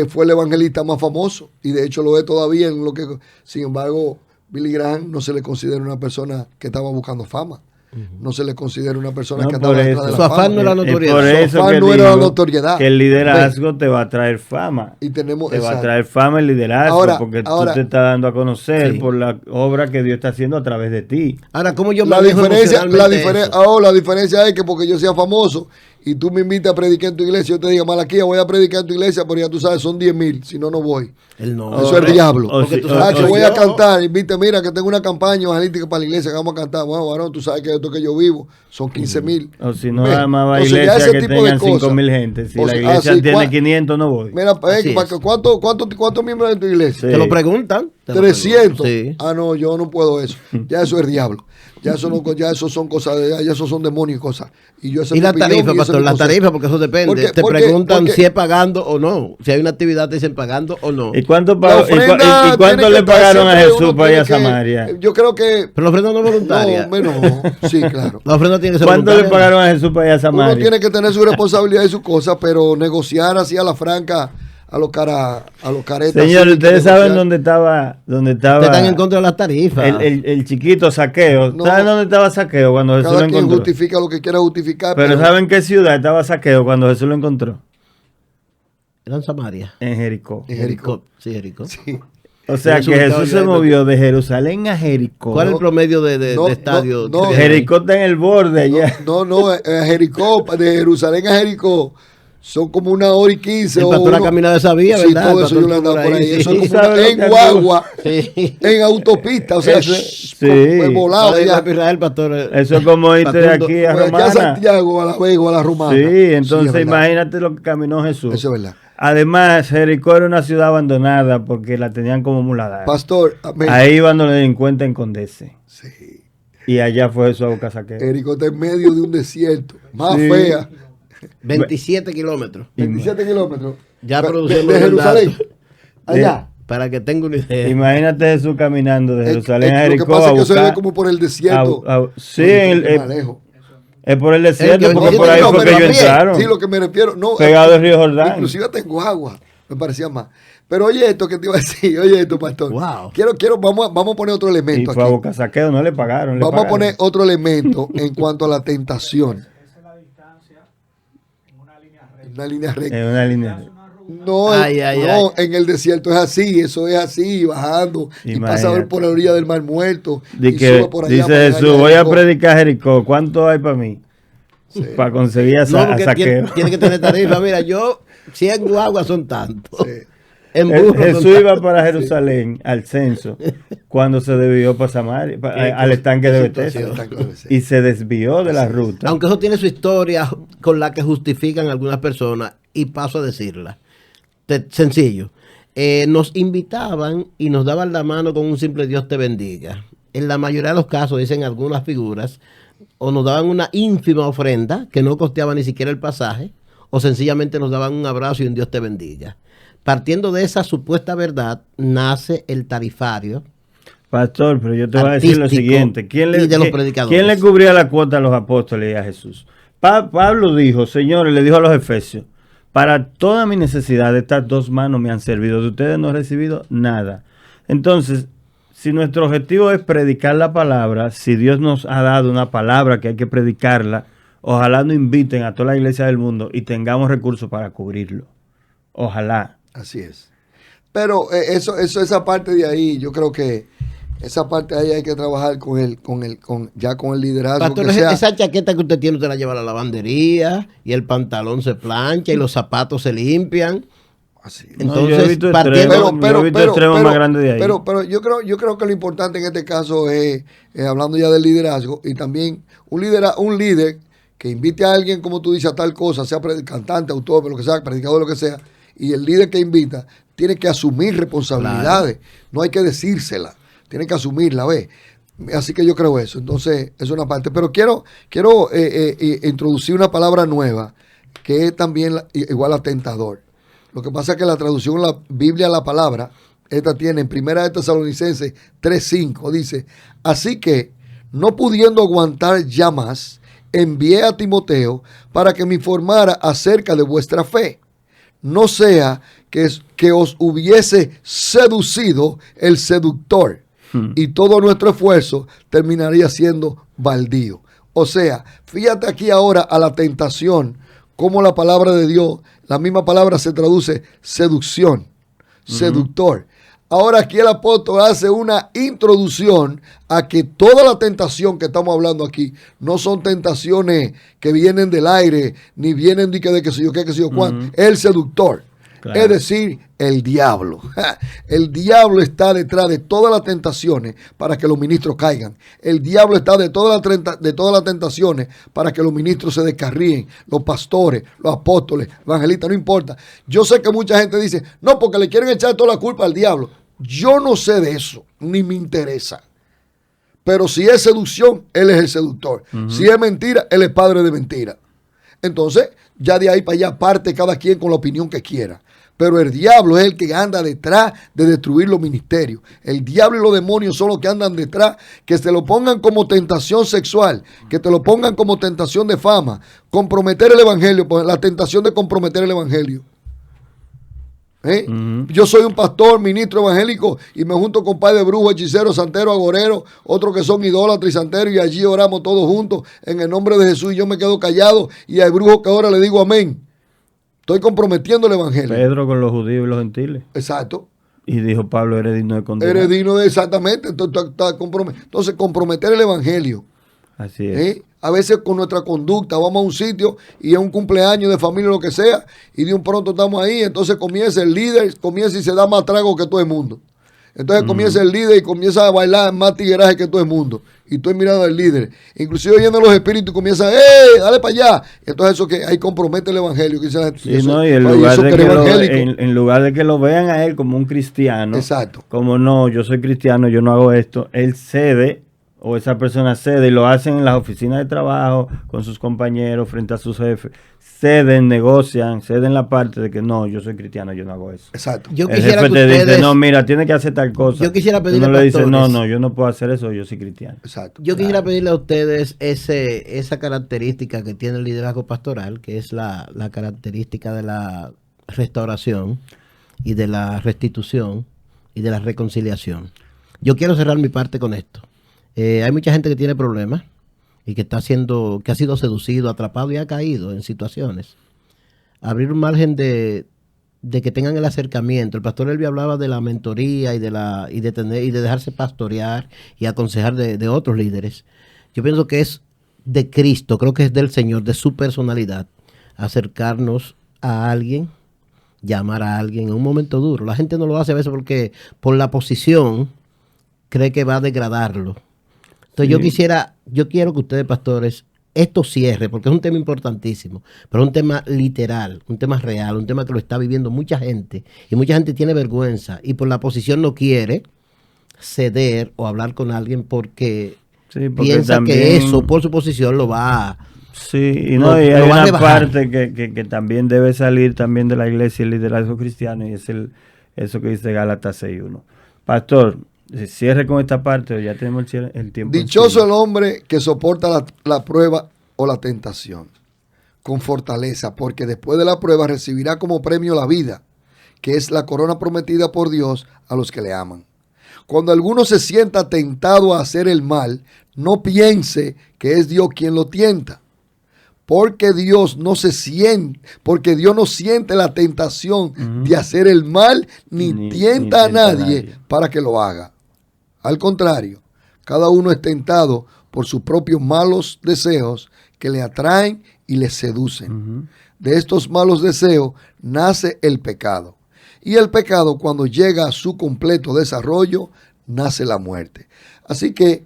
[SPEAKER 2] fue el evangelista más famoso y de hecho lo es todavía en lo que, sin embargo, Billy Graham no se le considera una persona que estaba buscando fama. No se le considera una persona que estaba detrás de la fama.
[SPEAKER 3] Su afán no era notoriedad.
[SPEAKER 1] Por eso
[SPEAKER 2] su afán no era la notoriedad.
[SPEAKER 1] Que el liderazgo te va a traer fama.
[SPEAKER 2] Y tenemos,
[SPEAKER 1] te va a traer fama el liderazgo porque tú te estás dando a conocer por la obra que Dios está haciendo a través de ti.
[SPEAKER 3] Ahora, ¿cómo yo
[SPEAKER 2] la diferencia es que porque yo sea famoso y tú me invitas a predicar en tu iglesia, yo te diga, Malaquía, voy a predicar en tu iglesia, pero ya tú sabes, son 10,000, si no, no voy. Eso es el diablo. Porque tú sabes que voy a cantar, invita, mira, que tengo una campaña evangelística para la iglesia, que vamos a cantar. Bueno, varón, tú sabes que esto que yo vivo son 15,000.
[SPEAKER 1] O si no, además va a iglesia que tengan 5,000 gente. Si la iglesia tiene 500, no voy.
[SPEAKER 2] Mira, ¿cuántos miembros de tu iglesia?
[SPEAKER 3] Te lo preguntan.
[SPEAKER 2] 300. Ah, no, yo no puedo eso. Ya eso es diablo. Ya eso no, ya eso son cosas, ya eso son demonios y cosas. Y
[SPEAKER 3] la tarifa, pastor, la tarifa, porque eso depende. Te preguntan si es pagando o no. Si hay una actividad, te dicen pagando o no.
[SPEAKER 1] ¿Y cuánto le pagaron a Jesús para ir a Samaria?
[SPEAKER 2] Yo creo que.
[SPEAKER 3] Pero la ofrenda no es voluntaria.
[SPEAKER 2] No, sí, claro.
[SPEAKER 3] La ofrenda tiene que ser
[SPEAKER 1] ¿Cuánto le pagaron a Jesús para ir a Samaria?
[SPEAKER 2] Uno tiene que tener su responsabilidad y sus cosas, pero negociar así a la franca. A los caretas.
[SPEAKER 1] Señor, ustedes saben dónde estaba.
[SPEAKER 3] Están en contra de las tarifas.
[SPEAKER 1] El chiquito Saqueo. ¿Saben dónde estaba Saqueo cuando Jesús lo encontró?
[SPEAKER 2] Cada quien justifica lo que quiera justificar.
[SPEAKER 1] Pero ¿saben qué ciudad estaba Saqueo cuando Jesús lo encontró?
[SPEAKER 3] Era en Samaria.
[SPEAKER 1] En Jericó.
[SPEAKER 3] Sí, Jericó.
[SPEAKER 2] Sí.
[SPEAKER 1] O sea que Jesús se movió de Jerusalén a Jericó.
[SPEAKER 3] ¿Cuál es el promedio de estadio?
[SPEAKER 1] Jericó está en el borde allá.
[SPEAKER 2] Jericó, de Jerusalén a Jericó. Son como 1 hora y 15.
[SPEAKER 3] El pastor ha caminado esa vía, ¿verdad?
[SPEAKER 2] Sí, todo eso yo le he andado por ahí. Eso es como en guagua, en autopista. O sea, volado ya.
[SPEAKER 1] Eso es como irte de aquí a Romana.
[SPEAKER 2] Aquí a Santiago, a La Vega, a la Romana.
[SPEAKER 1] Sí, entonces imagínate lo que caminó Jesús.
[SPEAKER 2] Eso es verdad.
[SPEAKER 1] Además, Jericó era una ciudad abandonada porque la tenían como muladar.
[SPEAKER 2] Pastor, amén.
[SPEAKER 1] Ahí iban los delincuentes en Condese.
[SPEAKER 2] Sí.
[SPEAKER 1] Y allá fue Jesús a buscar Saqueo.
[SPEAKER 2] Jericó está en medio de un desierto. Más fea.
[SPEAKER 3] 27 kilómetros.
[SPEAKER 2] 27 kilómetros.
[SPEAKER 3] Ya producimos
[SPEAKER 2] de Jerusalén. Allá.
[SPEAKER 3] Para que tenga una idea.
[SPEAKER 1] Imagínate Jesús caminando de Jerusalén a Jericó.
[SPEAKER 2] Lo que pasa es que se ve como por el desierto.
[SPEAKER 1] Sí, es por el desierto, porque por ahí fue que ellos entraron.
[SPEAKER 2] Sí, lo que me refiero. No,
[SPEAKER 1] pegado del río Jordán.
[SPEAKER 2] Inclusive tengo agua. Me parecía más. Pero oye esto que te iba a decir. Oye esto, pastor.
[SPEAKER 3] Wow.
[SPEAKER 2] Vamos a poner otro elemento
[SPEAKER 1] y fue aquí. A buscar Saqueo, no le pagaron.
[SPEAKER 2] Vamos a poner otro elemento en cuanto a la tentación. Una línea recta.
[SPEAKER 1] En una línea.
[SPEAKER 2] No, en el desierto es así, eso es así, bajando. Imagínate. Y pasa a ver por la orilla del Mar Muerto.
[SPEAKER 1] Sube por allá, dice Jesús, voy a predicar Jericó. ¿Cuánto hay para mí? Sí. Para conseguir a Saqueo.
[SPEAKER 3] Tiene que tener tarifa. Mira, 100 guaguas son tantos. Sí.
[SPEAKER 1] Jesús iba para Jerusalén al censo cuando se desvió para Samaria, al estanque de Bethesda, y se desvió de la ruta.
[SPEAKER 3] Aunque eso tiene su historia con la que justifican algunas personas, y paso a decirla. Sencillo. Nos invitaban y nos daban la mano con un simple Dios te bendiga. En la mayoría de los casos, dicen algunas figuras, o nos daban una ínfima ofrenda que no costeaba ni siquiera el pasaje, o sencillamente nos daban un abrazo y un Dios te bendiga. Partiendo de esa supuesta verdad, nace el tarifario.
[SPEAKER 1] Pastor, pero yo te voy a decir lo siguiente. ¿Quién le cubría la cuota a los apóstoles y a Jesús? Pablo dijo, señores, le dijo a los efesios, para toda mi necesidad, estas 2 manos me han servido. De ustedes no he recibido nada. Entonces, si nuestro objetivo es predicar la palabra, si Dios nos ha dado una palabra que hay que predicarla, ojalá nos inviten a toda la iglesia del mundo y tengamos recursos para cubrirlo. Ojalá.
[SPEAKER 2] Así es. Pero esa parte de ahí, yo creo que esa parte de ahí hay que trabajar con el liderazgo.
[SPEAKER 3] Pastor, esa chaqueta que usted tiene, usted la lleva a la lavandería y el pantalón se plancha y los zapatos se limpian.
[SPEAKER 2] Así.
[SPEAKER 1] Entonces, yo he visto extremos más grandes de ahí.
[SPEAKER 2] Pero yo creo que lo importante en este caso es, hablando ya del liderazgo, y también un líder que invite a alguien, como tú dices, a tal cosa, sea cantante, autor, lo que sea, predicador, lo que sea, y el líder que invita tiene que asumir responsabilidades. Claro. No hay que decírsela, tiene que asumirla, ¿ves? Así que yo creo eso. Entonces, es una parte. Pero quiero introducir una palabra nueva, que es también igual a tentador. Lo que pasa es que la traducción de la Biblia a la palabra, esta tiene en 1 Tesalonicenses 3:5, dice: así que, no pudiendo aguantar ya más, envié a Timoteo para que me informara acerca de vuestra fe. No sea que os hubiese seducido el seductor, y todo nuestro esfuerzo terminaría siendo baldío. O sea, fíjate aquí ahora a la tentación, como la palabra de Dios, la misma palabra se traduce seducción, seductor. Ahora aquí el apóstol hace una introducción a que toda la tentación que estamos hablando aquí no son tentaciones que vienen del aire, ni vienen de que sé yo qué, que sé yo cuánto. El seductor, claro. Es decir, el diablo. El diablo está detrás de todas las tentaciones para que los ministros caigan. El diablo está de todas las tentaciones para que los ministros se descarríen, los pastores, los apóstoles, evangelistas, no importa. Yo sé que mucha gente dice, no, porque le quieren echar toda la culpa al diablo. Yo no sé de eso, ni me interesa. Pero si es seducción, él es el seductor. Si es mentira, él es padre de mentira. Entonces, ya de ahí para allá parte cada quien con la opinión que quiera. Pero el diablo es el que anda detrás de destruir los ministerios. El diablo y los demonios son los que andan detrás, que se lo pongan como tentación sexual, que te lo pongan como tentación de fama, comprometer el evangelio, la tentación de comprometer el evangelio. Yo soy un pastor, ministro evangélico, y me junto con padre de brujo, hechicero, santero, agorero, otros que son idólatras y santeros, y allí oramos todos juntos en el nombre de Jesús, y yo me quedo callado, y hay brujos que ahora le digo amén. Estoy comprometiendo el evangelio.
[SPEAKER 1] Pedro con los judíos y los gentiles.
[SPEAKER 2] Exacto.
[SPEAKER 1] Y dijo Pablo, eres digno de condenar.
[SPEAKER 2] Eres digno de, exactamente. Entonces, comprometer el evangelio.
[SPEAKER 1] Así es.
[SPEAKER 2] A veces con nuestra conducta vamos a un sitio y es un cumpleaños de familia o lo que sea, y de un pronto estamos ahí, entonces comienza el líder, comienza y se da más trago que todo el mundo. Entonces comienza el líder y comienza a bailar más tigueraje que todo el mundo. Y estoy mirando al líder. Inclusive oyendo los espíritus y comienza, dale para allá. Entonces eso que ahí compromete el evangelio. Que dice,
[SPEAKER 1] sí, eso, no, y en lugar de que lo vean a él como un cristiano.
[SPEAKER 2] Exacto.
[SPEAKER 1] Como no, yo soy cristiano, yo no hago esto. Él cede, o esa persona cede, y lo hacen en las oficinas de trabajo, con sus compañeros, frente a sus jefes. Ceden, negocian, ceden la parte de que no, yo soy cristiano, yo no hago eso.
[SPEAKER 2] Exacto.
[SPEAKER 3] Yo
[SPEAKER 1] el
[SPEAKER 3] quisiera
[SPEAKER 1] jefe
[SPEAKER 3] que
[SPEAKER 1] te
[SPEAKER 3] ustedes,
[SPEAKER 1] dice, no, mira, tiene que hacer tal cosa.
[SPEAKER 3] Yo quisiera pedirle
[SPEAKER 1] a pastores. No le dice, no, yo no puedo hacer eso, yo soy cristiano.
[SPEAKER 2] Exacto.
[SPEAKER 3] Yo quisiera pedirle a ustedes esa característica que tiene el liderazgo pastoral, que es la característica de la restauración y de la restitución y de la reconciliación. Yo quiero cerrar mi parte con esto. Hay mucha gente que tiene problemas y que ha sido seducido, atrapado y ha caído en situaciones. Abrir un margen de que tengan el acercamiento. El pastor Elvio hablaba de la mentoría y de dejarse pastorear y aconsejar de otros líderes. Yo pienso que es de Cristo, creo que es del Señor, de su personalidad, acercarnos a alguien, llamar a alguien en un momento duro. La gente no lo hace a veces porque por la posición cree que va a degradarlo. Entonces sí. Yo quiero que ustedes, pastores, esto cierre, porque es un tema importantísimo, pero es un tema literal, un tema real, un tema que lo está viviendo mucha gente, y mucha gente tiene vergüenza, y por la posición no quiere ceder o hablar con alguien porque piensa también, que eso, por su posición, lo va a...
[SPEAKER 1] Sí, y no, y hay una parte que también debe salir también de la iglesia, el liderazgo cristiano, y es eso que dice Gálatas 6:1. Pastor, cierre con esta parte, o ya tenemos el tiempo.
[SPEAKER 2] Dichoso el hombre que soporta la prueba o la tentación con fortaleza, porque después de la prueba recibirá como premio la vida, que es la corona prometida por Dios a los que le aman. Cuando alguno se sienta tentado a hacer el mal, no piense que es Dios quien lo tienta, porque Dios no siente la tentación de hacer el mal, ni tienta a nadie para que lo haga. Al contrario, cada uno es tentado por sus propios malos deseos que le atraen y le seducen. De estos malos deseos nace el pecado. Y el pecado, cuando llega a su completo desarrollo, nace la muerte. Así que,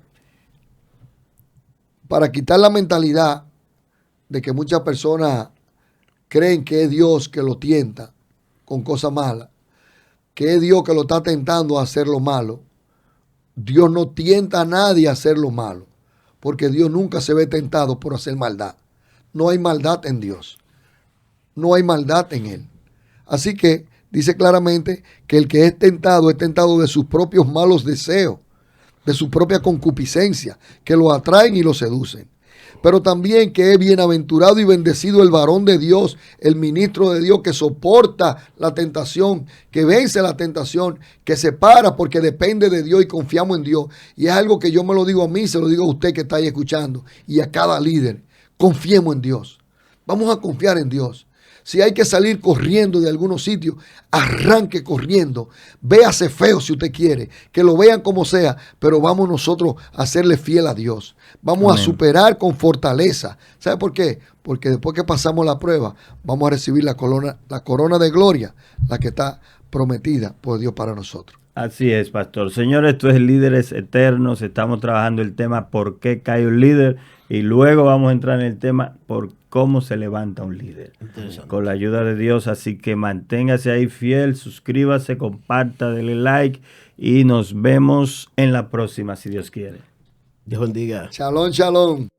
[SPEAKER 2] para quitar la mentalidad de que muchas personas creen que es Dios que lo tienta con cosas malas, que es Dios que lo está tentando a hacer lo malo. Dios no tienta a nadie a hacer lo malo, porque Dios nunca se ve tentado por hacer maldad. No hay maldad en Dios. No hay maldad en Él. Así que dice claramente que el que es tentado de sus propios malos deseos, de su propia concupiscencia, que lo atraen y lo seducen. Pero también que es bienaventurado y bendecido el varón de Dios, el ministro de Dios, que soporta la tentación, que vence la tentación, que se para porque depende de Dios y confiamos en Dios. Y es algo que yo me lo digo a mí, se lo digo a usted que está ahí escuchando y a cada líder. Confiemos en Dios. Vamos a confiar en Dios. Si hay que salir corriendo de algunos sitios, arranque corriendo. Véase feo si usted quiere, que lo vean como sea, pero vamos nosotros a serle fiel a Dios. Vamos a superar con fortaleza. ¿Sabe por qué? Porque después que pasamos la prueba, vamos a recibir la corona de gloria, la que está prometida por Dios para nosotros.
[SPEAKER 1] Así es, pastor. Señores, esto es Líderes Eternos. Estamos trabajando el tema ¿por qué cae un líder? Y luego vamos a entrar en el tema ¿por cómo se levanta un líder? Con la ayuda de Dios. Así que manténgase ahí fiel, suscríbase, comparta, dele like y nos vemos en la próxima, si Dios quiere.
[SPEAKER 3] Dios bendiga.
[SPEAKER 2] Shalom, shalom.